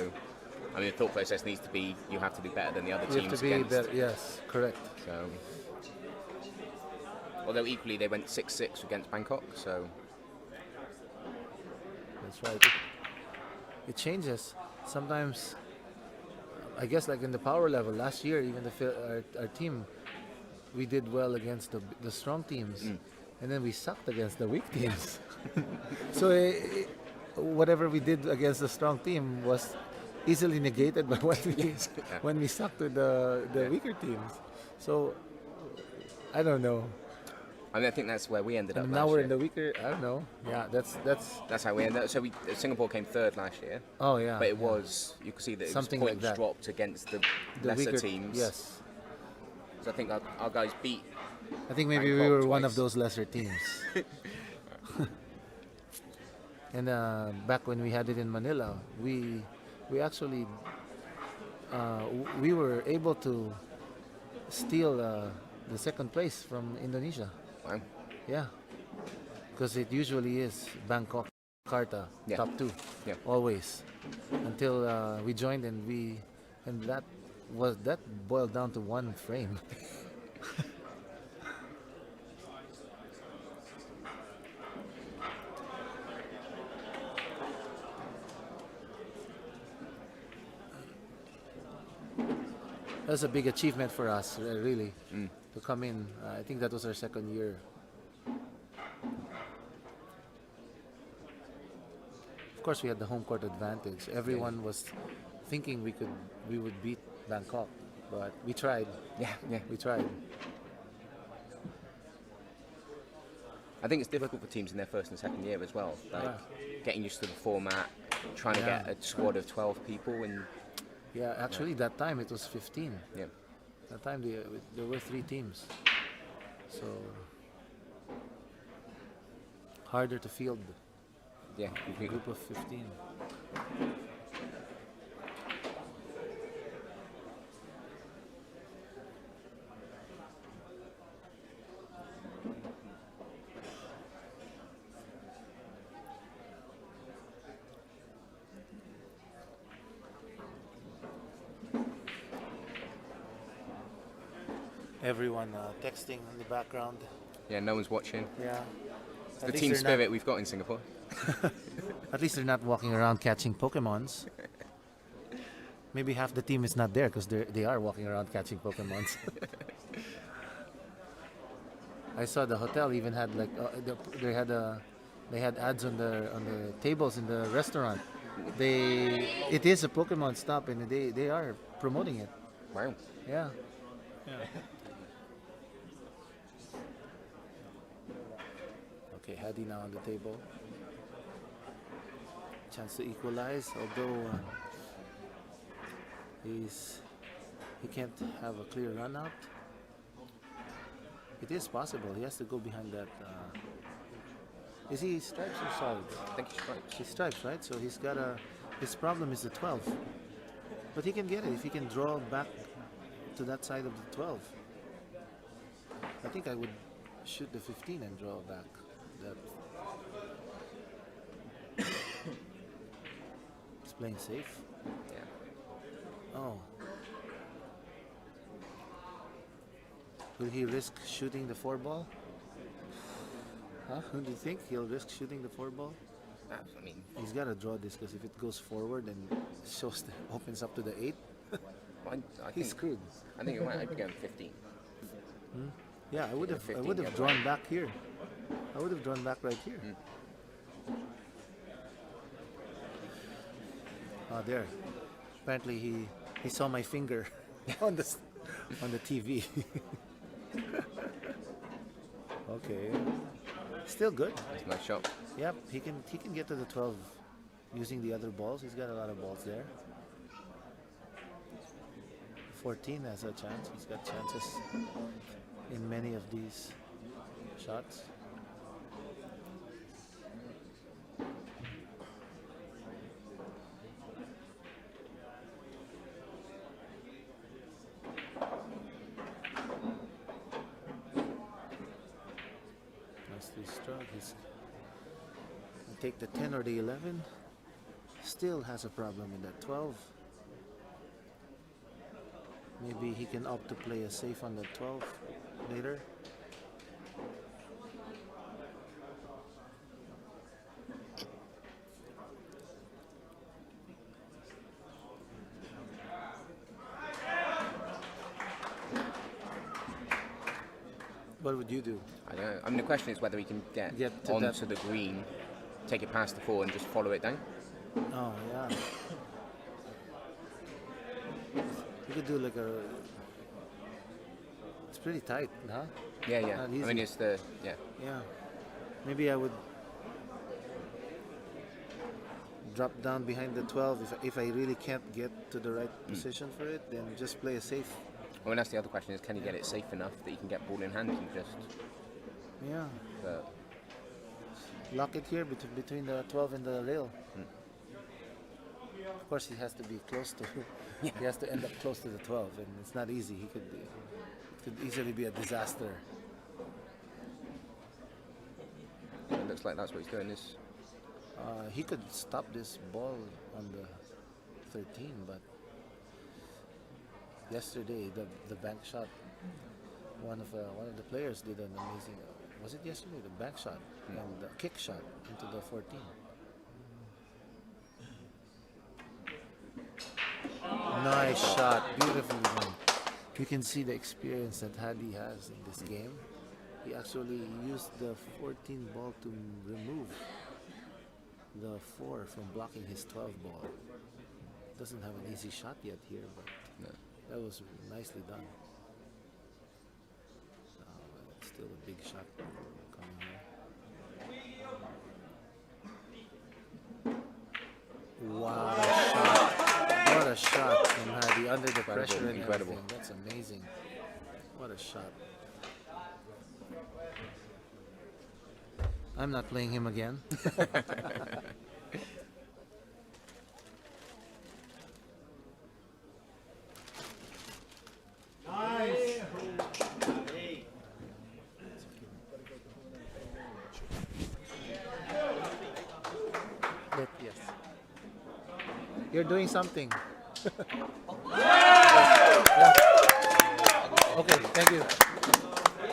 I mean, the thought process needs to be you have to do better than the other you teams have to be against. better. Yes, correct. So, although equally they went 6-6 against Bangkok. So, That's right. It changes. Sometimes, I guess, like in the power level, last year, even our team, we did well against the strong teams, and then we sucked against the weak teams. So whatever we did against the strong team was easily negated by when we sucked with the weaker teams. So I don't know. I mean, I think that's where we ended up. And now last we're year. in the weaker. I don't know. Yeah, that's. That's how we ended up. So Singapore came third last year, Oh yeah. but it yeah. was you could see that it Something was like points that. dropped against the lesser weaker teams. Yes. So I think our guys beat. I think maybe we Bangkok were one of twice. those lesser teams. And back when we had it in Manila, we actually we were able to steal the second place from Indonesia. Wow. Yeah, because it usually is Bangkok, Jakarta, Yeah. top two, Yeah. always. Until we joined and that boiled down to one frame. That's a big achievement for us, really, to come in. I think that was our second year. Of course, we had the home court advantage. Everyone was thinking we would beat Bangkok, but we tried. Yeah. We tried. I think it's difficult for teams in their first and second year as well. Like getting used to the format, trying to Yeah. get a squad of 12 people, and Yeah, actually, that time it was 15. yeah. That time there were 3 teams, so harder to field Yeah, a completely. group of 15. Everyone texting in the background. Yeah, no one's watching. Yeah. It's At the least team they're not- spirit we've got in Singapore. At least they're not walking around catching Pokemons. Maybe half the team is not there because they are walking around catching Pokemons. I saw the hotel even had like they had ads on the tables in the restaurant. It is a Pokemon stop and they are promoting it. Wow. Yeah. Okay, Hadi now on the table. Chance to equalize, although he can't have a clear run out. It is possible. He has to go behind that. Is he stripes or solid? I think he's right. He's stripes, right? So he's got a. His problem is the 12, but he can get it if he can draw back to that side of the 12. I think I would shoot the 15 and draw back. That he's playing safe. Yeah. Oh. Will he risk shooting the 4 ball? Huh? Do you think he'll risk shooting the 4 ball? I mean, He's got to draw this because if it goes forward and opens up to the 8, I he's think screwed. I think it might be going 15. Yeah, I would have 15 drawn the other way. back here. I would have drawn back right here. Oh, there. Apparently he saw my finger on the TV. Okay. Still good. It's a nice shot. Yep, he can get to the 12 using the other balls. He's got a lot of balls there. 14 has a chance. He's got chances in many of these shots. Nicely struck. He's can take the 10 or the 11. Still has a problem in that 12. Maybe he can opt to play a safe on the 12 later. What would you do? I don't know. I mean, the question is whether he can get Get to onto the green, take it past the 4, and just follow it down. Oh, yeah. You could do like a... It's pretty tight, huh? Yeah, yeah. Not I mean, easy. it's the Yeah. Maybe I would drop down behind the 12 if I really can't get to the right position for it, then just play a safe. I mean, that's the other question: is can you get it safe enough that you can get ball in hand and just? Yeah. But Lock it here between the 12 and the rail. Of course, he has to be close to. He has to end up close to the 12, and it's not easy. It could easily be a disaster. it looks like that's what he's doing. Is He could stop this ball on the 13, but yesterday the bank shot. One of the players did an amazing. Was it yesterday? The bank shot and the kick shot into the 14. Nice shot, beautifully done. You can see the experience that Hadi has in this game. He actually used the 14 ball to remove the 4 from blocking his 12 ball. Doesn't have an easy shot yet here, but that was nicely done. Still a big shot coming here. What a shot! What a a shot from Hadi under the pressure and incredible. everything. That's amazing. What a shot. I'm not playing him again. Yes. You're doing something. Okay, thank you.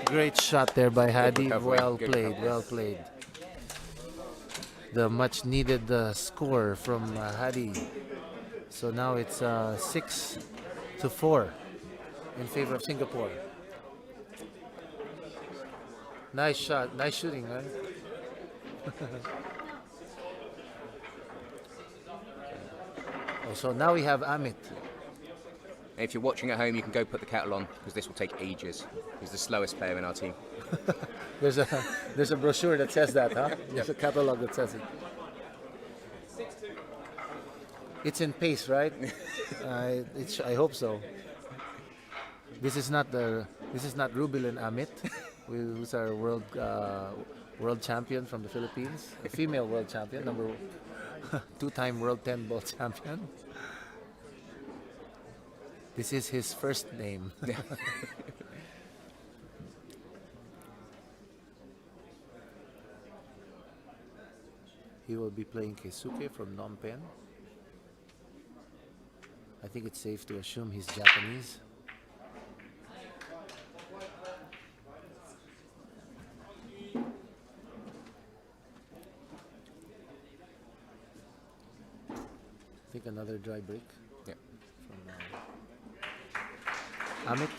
Great shot there by Hadi. recovery, Well good played, recovery. well played. The much needed score from Hadi. So now it's 6-4 in favor of Singapore. Nice shot, nice shooting, right? Oh, so now we have Amit. And if you're watching at home, you can go put the kettle on because this will take ages. He's the slowest player in our team. There's a brochure that says that, huh? There's a catalog that says it. It's in pace, right? I hope so. This is not Rubil and Amit, who's our world champion from the Philippines, a female world champion, two-time world 10 ball champion. This is his first name. He will be playing Keisuke from Phnom Penh. I think it's safe to assume he's Japanese. I think another dry break. Yeah. From Amit.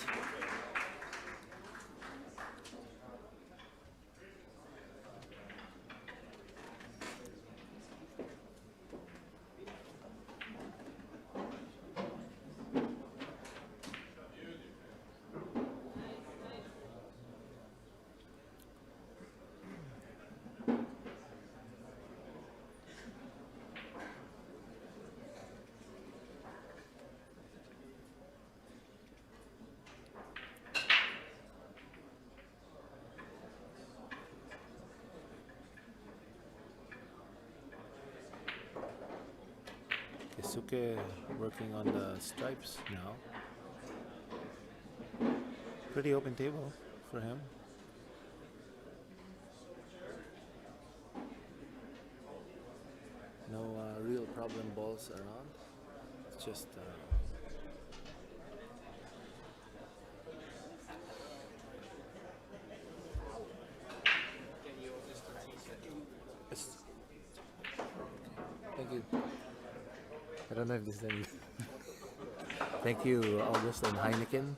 Keisuke working on the stripes now. Pretty open table for him. No real problem balls around. It's just thank you. I don't know if this is any. Thank you, August and Heineken.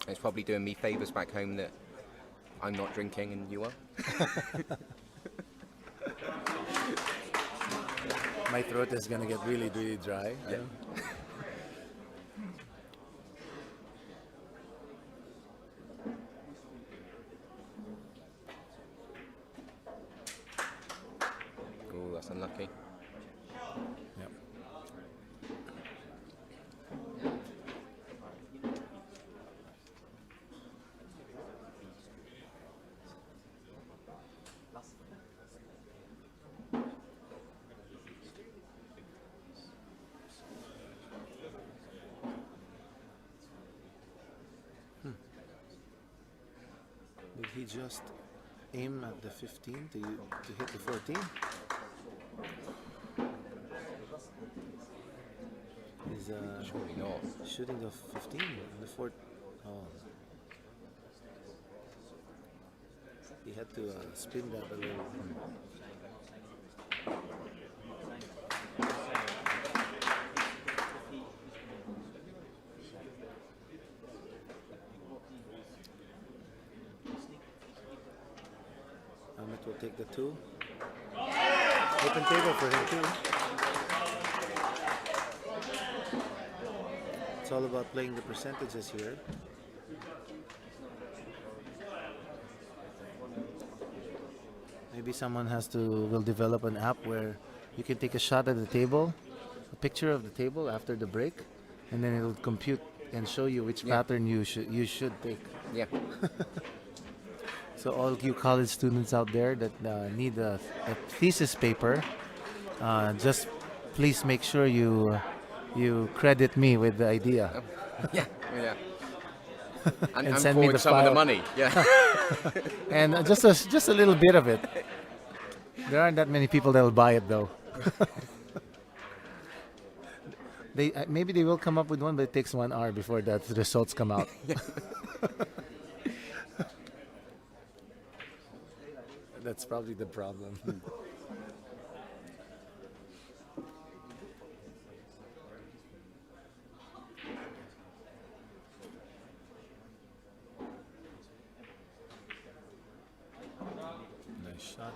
It's probably doing me favours back home that I'm not drinking and you are. My throat is gonna get really, really dry. Yeah. Oh, that's unlucky. Yep. Did he just aim at the 15 to hit the 14? He's Surely not. shooting the 15 and the 4. Oh. He had to spin that a little. Amit will take the 2. Open table for him too. It's all about playing the percentages here. Maybe someone will develop an app where you can take a shot at the table, a picture of the table after the break, and then it'll compute and show you which pattern you should take. Yeah. So all you college students out there that need a thesis paper, just please make sure you credit me with the idea. Yeah. Yeah. And send me forward the some of the file. money. Yeah. And just a little bit of it. There aren't that many people that will buy it though. Maybe they will come up with one, but it takes 1 hour before the results come out. That's probably the problem. Nice shot.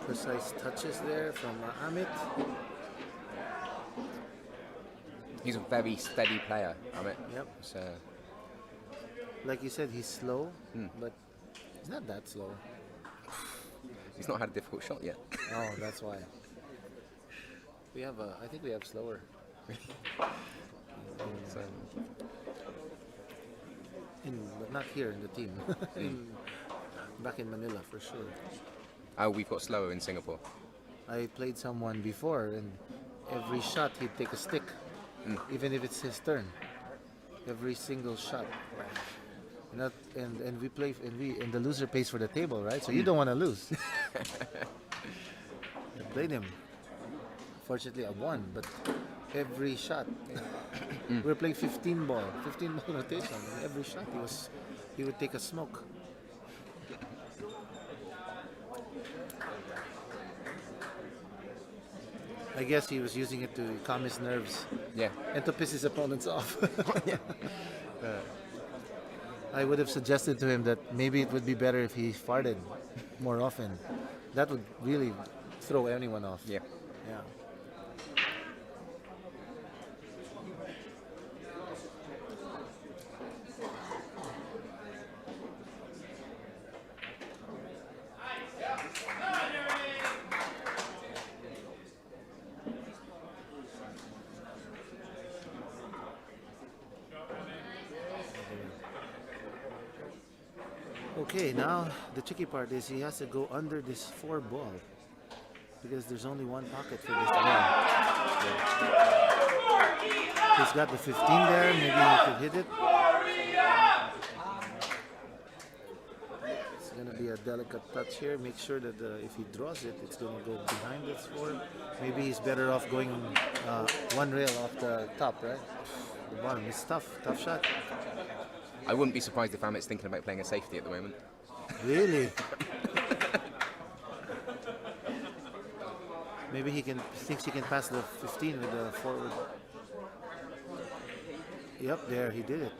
Precise touches there from Amit. He's a very steady player, Amit. Yep. So, Like you said, he's slow, but he's not that slow. he's not had a difficult shot yet. Oh, that's why. I think we have slower. So, But not here in the team. Back in Manila for sure. oh, we've got slower in Singapore. I played someone before, and every shot he'd take a stick, even if it's his turn. Every single shot. And we play, and the loser pays for the table, right? So you don't want to lose. I played him. Fortunately, I won, but every shot. We were playing 15 ball rotation. And every shot he would take a smoke. I guess he was using it to calm his nerves Yeah. and to piss his opponents off. I would have suggested to him that maybe it would be better if he farted more often. That would really throw anyone off. Yeah. Yeah. Okay, now the tricky part is he has to go under this 4 ball because there's only one pocket for this ball. He's got the 15 there, maybe he could hit it. It's going to be a delicate touch here. Make sure that if he draws it, it's going to go behind this 4. Maybe he's better off going one rail off the top, right? The bottom. It's tough shot. I wouldn't be surprised if Amit's thinking about playing a safety at the moment. Really? Maybe thinks he can pass the 15 with the forward. Yep, there, he did it.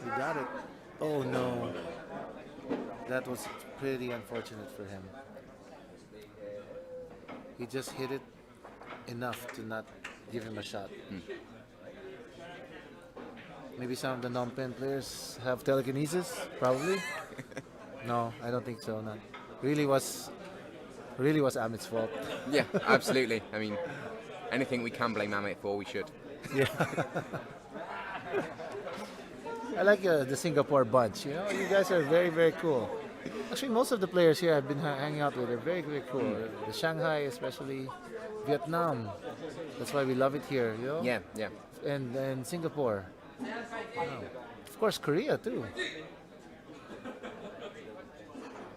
He got it. Oh no. That was pretty unfortunate for him. He just hit it enough to not give him a shot. Maybe some of the Phnom Penh players have telekinesis, probably. No, I don't think so. Not really was Amit's fault. Yeah, absolutely. I mean, anything we can blame Amit for, we should. Yeah. I like the Singapore bunch. You know, you guys are very, very cool. Actually, most of the players here I've been hanging out with are very, very cool. The Shanghai, especially Vietnam. That's why we love it here. You know. Yeah, yeah. And Singapore. Wow. Of course, Korea too.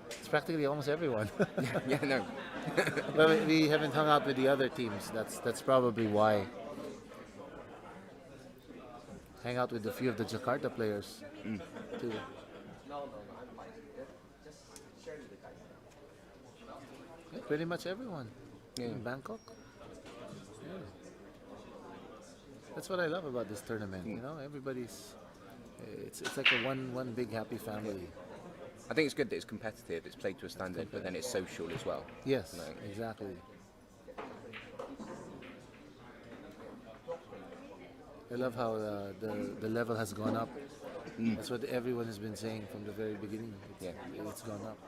It's practically almost everyone. Yeah, no. But we haven't hung out with the other teams. That's probably why. Hang out with a few of the Jakarta players too. Yeah, pretty much everyone in Bangkok. Yeah. That's what I love about this tournament. You know, everybody's It's like a one big happy family. I think it's good that it's competitive, it's played to a standard, but then it's social as well. Yes, Like, exactly. I love how the level has gone up. That's what everyone has been saying from the very beginning. It's gone up.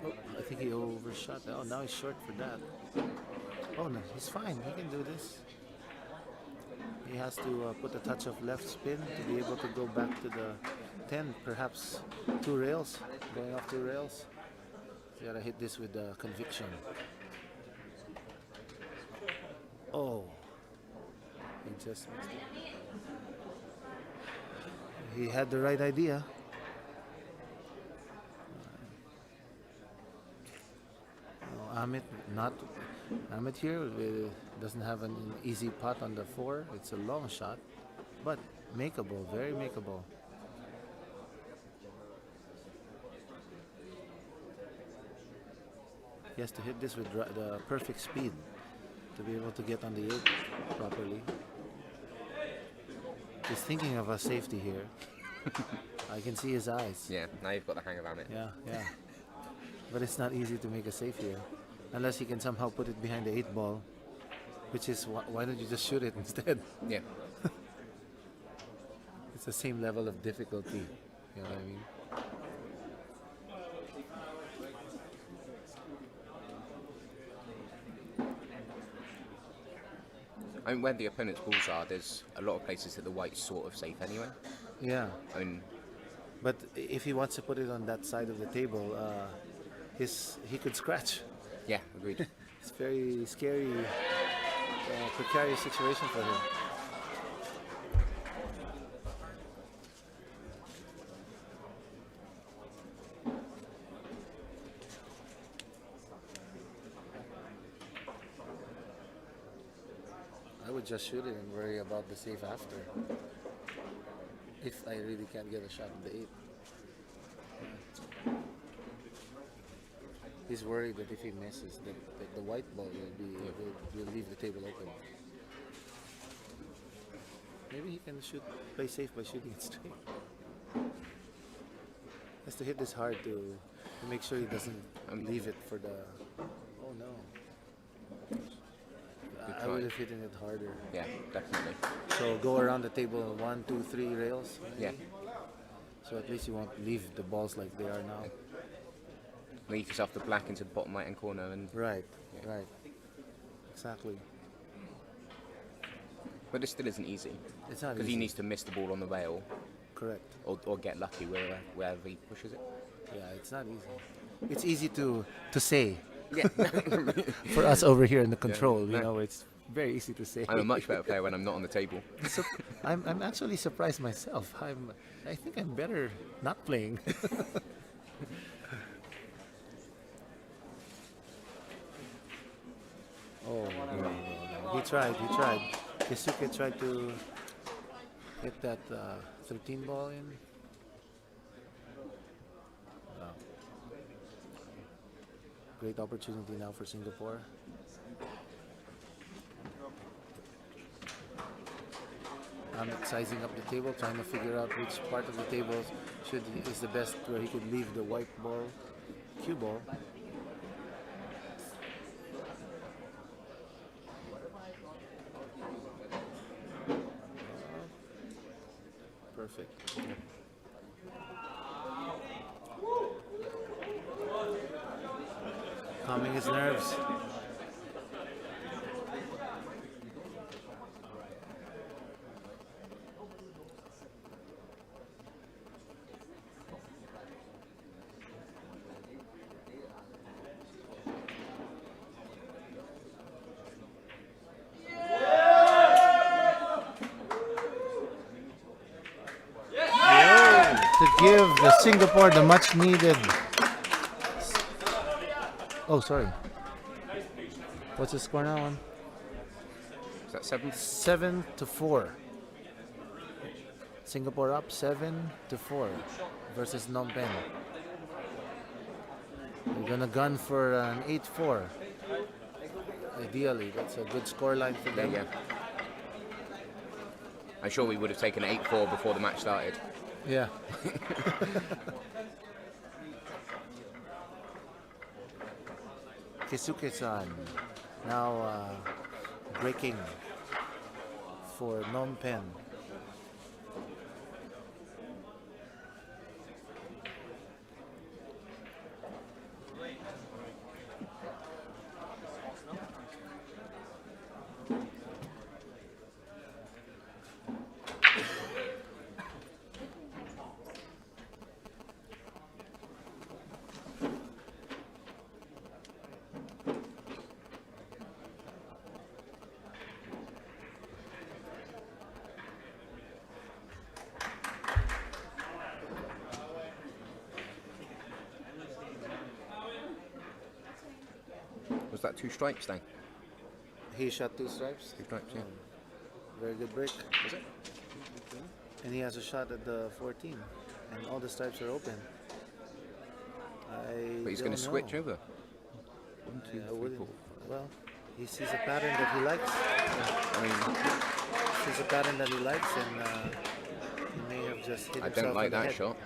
Oh, I think he overshot. Oh, now he's short for that. Oh no, he's fine. He can do this. He has to put a touch of left spin to be able to go back to the 10, perhaps 2 rails, going off 2 rails. You gotta hit this with conviction. Oh, he just missed it. He had the right idea. Amit here doesn't have an easy putt on the 4. It's a long shot, but makeable, very makeable. He has to hit this with the perfect speed to be able to get on the 8 properly. He's thinking of a safety here. I can see his eyes. yeah, now you've got the hang of it. Yeah. But it's not easy to make a save here. Unless he can somehow put it behind the 8 ball. Which is, why don't you just shoot it instead? Yeah. It's the same level of difficulty. You know what I mean? I mean, where the opponent's balls are, there's a lot of places that the white's sort of safe anyway. Yeah. I mean, But if he wants to put it on that side of the table, he could scratch. yeah, agreed. It's very scary, precarious situation for him. I would just shoot it and worry about the save after. If I really can't get a shot in the 8. He's worried that if he misses, that the white ball will leave the table open. Maybe he can play safe by shooting it straight. Has to hit this hard to make sure he doesn't leave it for the. Oh no! I would have hit it harder. Yeah, definitely. So go around the table 1, 2, 3 rails. Maybe. Yeah. So at least you won't leave the balls like they are now. Leave yourself the black into the bottom right hand corner and. Right. Right. Exactly. But this still isn't easy. It's not Because easy. he needs to miss the ball on the rail Correct. or get lucky wherever he pushes it. Yeah, it's not easy. It's easy to say. Yeah. For us over here in the control, Yeah. you know, it's very easy to say. I'm a much better player when I'm not on the table. So, I'm actually surprised myself. I think I'm better not playing. Oh no. He tried. Keisuke tried to hit that 13 ball in. Wow. Great opportunity now for Singapore. I'm sizing up the table, trying to figure out which part of the table is the best where he could leave the white ball, cue ball. Perfect. Calming his nerves. To give the Singapore the much needed. Oh, sorry. What's the score now? Is that 7? 7-4. Singapore up 7-4 versus Phnom Penh. We're gonna gun for an 8-4. Ideally, that's a good score line for them. Yeah. I'm sure we would have taken 8-4 before the match started. Yeah. Kisuke-san now breaking for Phnom Penh. Was that 2 strikes then? He shot 2 stripes. 2 strikes, yeah. Very good break. Was it? And he has a shot at the 14. And all the stripes are open. But he's going to switch over. 1, 2, 3, 4. Well, he sees a pattern that he likes. I mean, Sees a pattern that he likes, and he may have just hit I himself don't like in the that head. shot.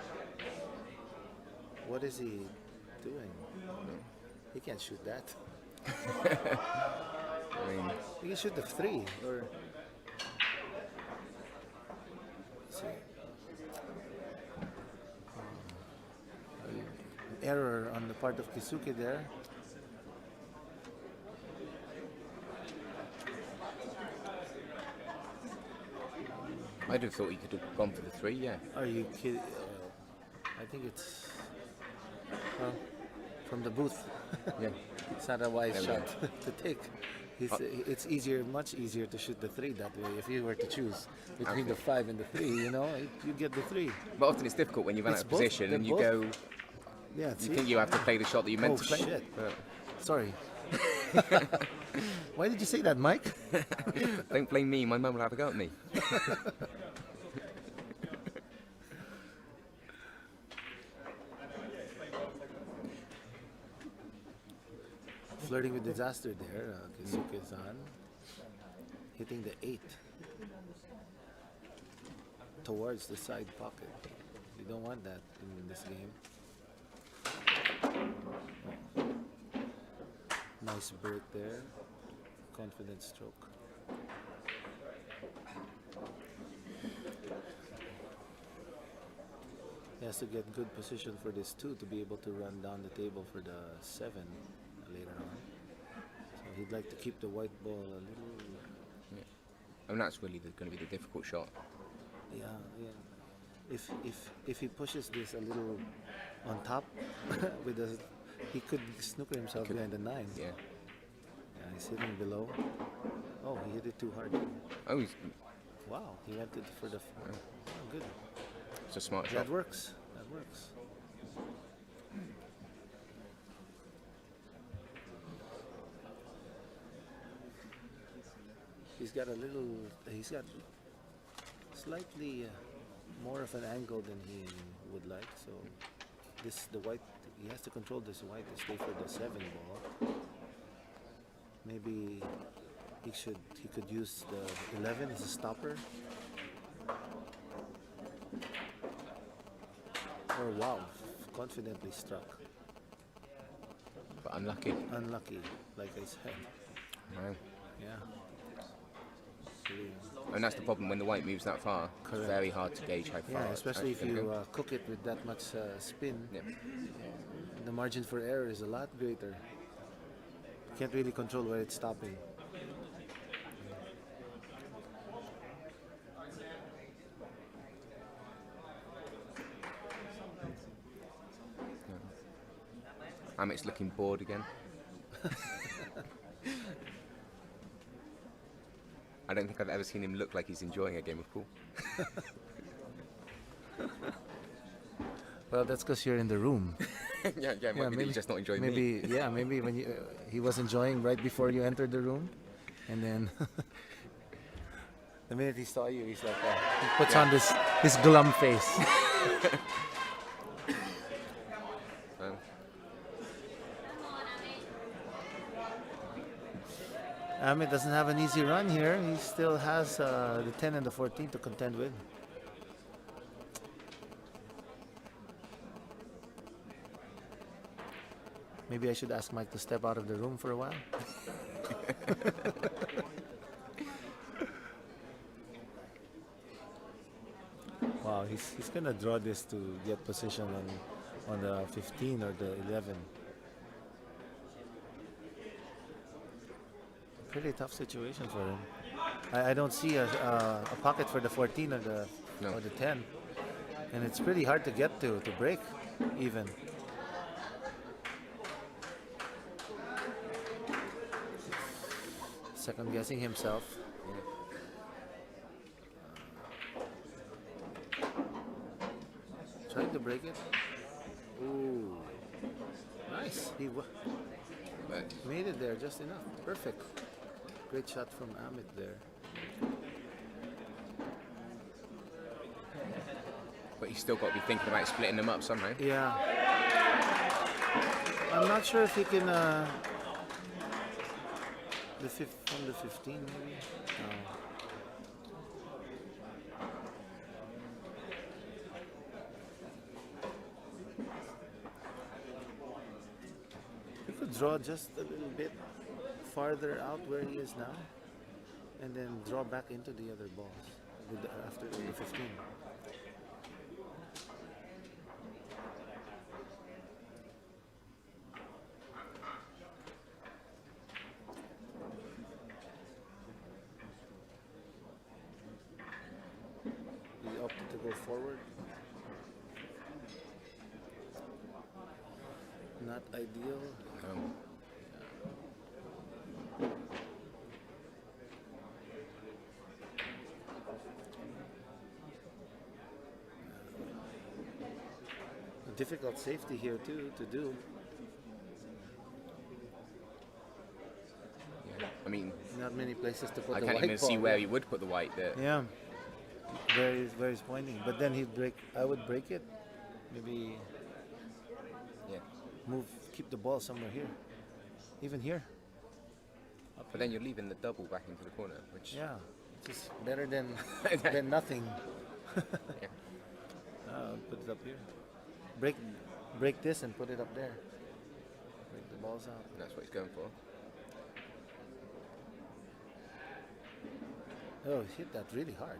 What is he doing? He can't shoot that. I mean, He can shoot the 3 or. See. Error on the part of Kisuke there. I'd have thought he could have gone for the 3, yeah. Are you kidding? I think it's well, from the booth. Yeah. It's not a wise There we shot to take. It's easier, much easier to shoot the 3 that way. If you were to choose between the 5 and the 3, you know, you get the 3. But often it's difficult when you're out It's of both- position they're and you both- go, Yeah, you see? think you have to play the shot that you meant Oh, to play. shit. But Sorry. Why did you say that, Mike? don't blame me, my mum will have a go at me. Flirting with disaster there, Kisuke-san. Hitting the 8 towards the side pocket. You don't want that in this game. Nice break there. Confident stroke. He has to get good position for this 2 to be able to run down the table for the 7 later on. So he'd like to keep the white ball a little. And that's really going to be the difficult shot. Yeah, yeah. If he pushes this a little on top with the, he could snooker himself behind the 9. Yeah. Yeah, he's hitting below. Oh, he hit it too hard. Oh, Wow, he went it for the. Oh, good. it's a smart shot. That works. That works. He's got a little. He's got slightly more of an angle than he would like. So the white. He has to control this white to stay for the 7 ball. Maybe he could use the 11 as a stopper. Or wow, confidently struck. But unlucky. Unlucky, like I said. No. Yeah. And that's the problem when the white moves that far. Correct. It's very hard to gauge how far. Yeah, it's especially if actually you gonna go. cook it with that much spin. Yeah. The margin for error is a lot greater. You can't really control where it's stopping. Amit's looking bored again. I don't think I've ever seen him look like he's enjoying a game of pool. Well, that's because you're in the room. yeah, maybe he's just not enjoying me. maybe, yeah, maybe when you he was enjoying right before you entered the room, and then the minute he saw you, he's like, he puts on this glum face. Amit doesn't have an easy run here. He still has the 10 and the 14 to contend with. Maybe I should ask Mike to step out of the room for a while. Wow, he's gonna draw this to get position on the 15 or the 11. Pretty tough situation for him. I don't see a pocket for the 14 or the No. or the 10, and it's pretty hard to get to break even. Second guessing himself. Trying to break it. Ooh, nice. He But made it there just enough. Perfect. Great shot from Amit there. but he's still got to be thinking about splitting them up somehow. Yeah. I'm not sure if he can. From the 15 maybe. No. He could draw just a little bit farther out where he is now, and then draw back into the other balls after the 15. He opted to go forward. Not ideal. Difficult safety here too to do. Yeah. I mean, Not many places to put I the can't white even see ball. where he would put the white there. Yeah, where he's pointing. But then he'd break. I would break it. Maybe Yeah. keep the ball somewhere here, even here. But then you're leaving the double back into the corner, which Yeah, which is better than than nothing. Yeah. Put it up here. Break this and put it up there. Break the balls out. that's what he's going for. Oh, he hit that really hard.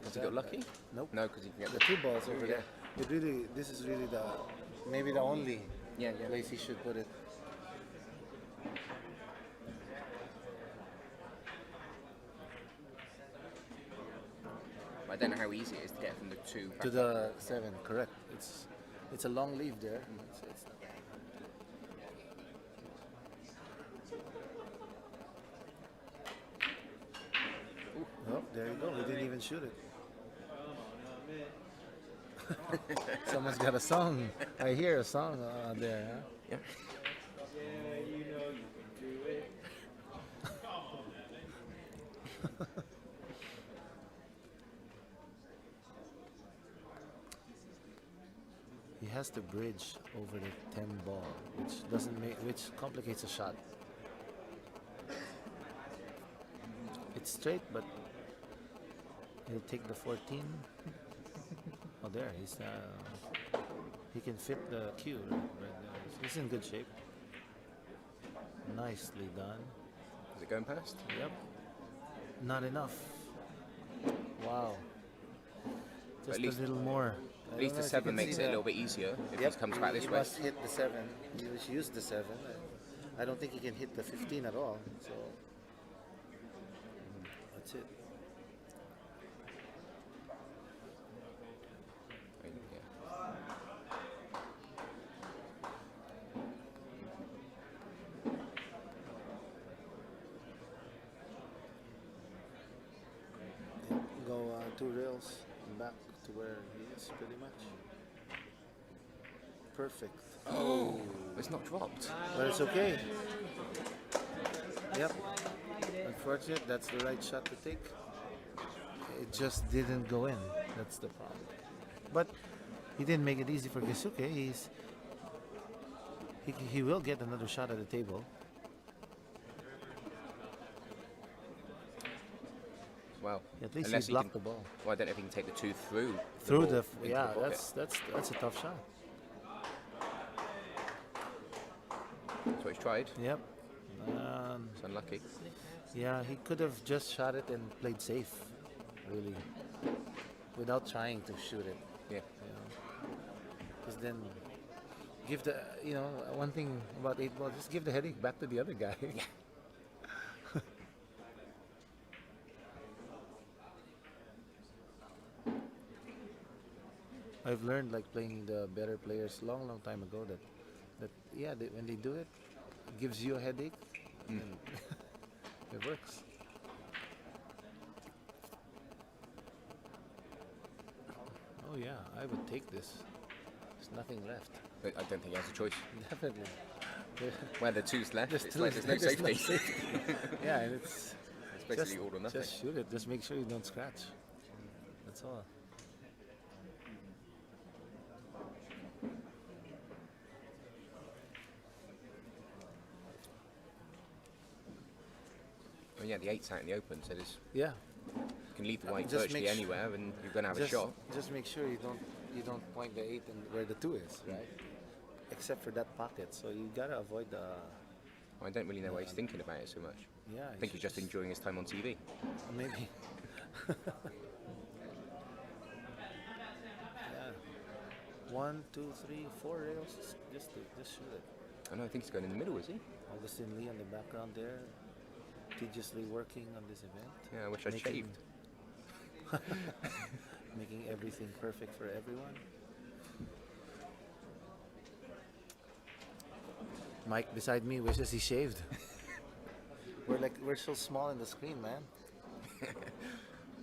Has he got lucky? Nope. No, because he can get The the. two balls over Yeah. there. This is really maybe the only Yeah, yeah. place he should put it. I don't know how easy it is to get from the 2 back. To the 7, correct. It's a long leave there. Oh, there you go. He didn't even shoot it. Someone's got a song. I hear a song there. Huh? Yeah. He has to bridge over the 10 ball, which complicates a shot. It's straight, but he'll take the 14. Oh, there he can fit the cue right there. He's in good shape. Nicely done. Is it going past? Yep. Not enough. Wow. Just at least- a little more. At least the 7 makes it a little bit easier if he comes back this he way. must hit the 7. He used the 7. I don't think he can hit the 15 at all. So that's it. Yeah. Go 2 rails and back to where he is, pretty much. Perfect. Oh, it's not dropped. But it's okay. Yep. Unfortunate, that's the right shot to take. It just didn't go in. That's the problem. But he didn't make it easy for Gisuke. He will get another shot at the table. Well, At least unless he he blocked can, the ball. well, I don't know if he can take the two through. Through ball into yeah, pocket. that's a tough shot. That's what he's tried. Yep. It's unlucky. Yeah, he could have just shot it and played safe, really, without trying to shoot it. Yeah. Because then, give the one thing about 8-ball, just give the headache back to the other guy. I've learned, like playing the better players long time ago, that when they do it, it gives you a headache. And it works. Oh yeah, I would take this. There's nothing left. But I don't think he has a choice. Definitely. Where the two's left, There's it's two- like there's no there's no safety. Yeah, and it's It's basically all or nothing. just shoot it. Just make sure you don't scratch. That's all. Well, yeah, the 8's out in the open, so there's, Yeah. you can leave the white Just virtually make anywhere and you're going to have a Just, shot. just make sure you don't point the 8 and where the 2 is, right? Except for that pocket. So you gotta avoid the. I don't really know why he's thinking about it so much. Yeah. I think he's just enjoying his time on TV. Maybe. Yeah. 1, 2, 3, 4 rails. Just shoot it. I know, I think he's going in the middle, is he? Augustin Lee on the background there, tediously working on this event. Yeah, I wish I'd Making- shaved. Making everything perfect for everyone. Mike beside me wishes he shaved. We're so small in the screen, man.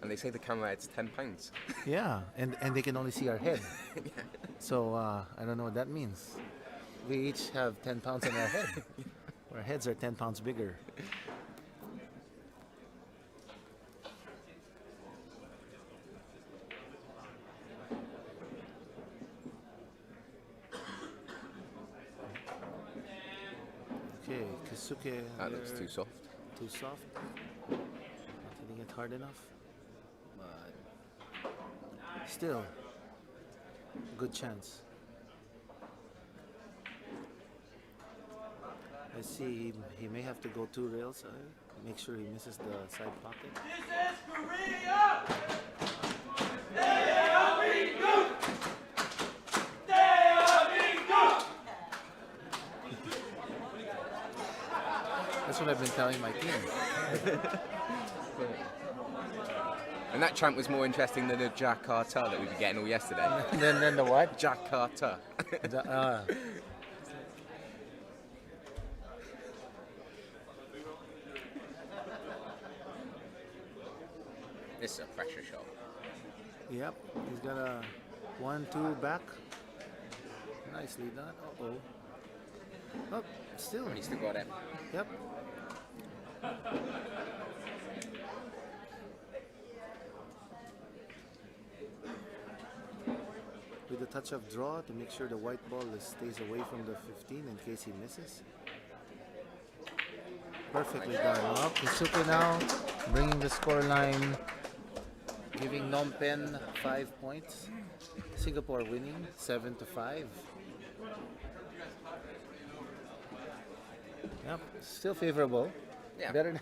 And they say the camera adds £10. Yeah, and they can only see our head. So I don't know what that means. We each have 10 pounds on our head. Our heads are 10 pounds bigger. Okay, Kisuke. That looks there. too soft. Too soft. Not hitting it hard enough. But still, good chance. I see he may have to go 2 rails. Make sure he misses the side pocket. That's what I've been telling my team. And that chant was more interesting than the Jakarta that we were getting all yesterday. then the what? Jakarta. This is a pressure shot. Yep, he's got a 1-2 back. Nicely done. Uh-oh. Oh, still. He's still got it. Yep. With a touch of draw to make sure the white ball stays away from the 15 in case he misses. Perfectly done. Up, Kisuke now bringing the score line, giving Phnom Penh 5 points. Singapore winning 7-5. Yep, still favorable. Yeah. Better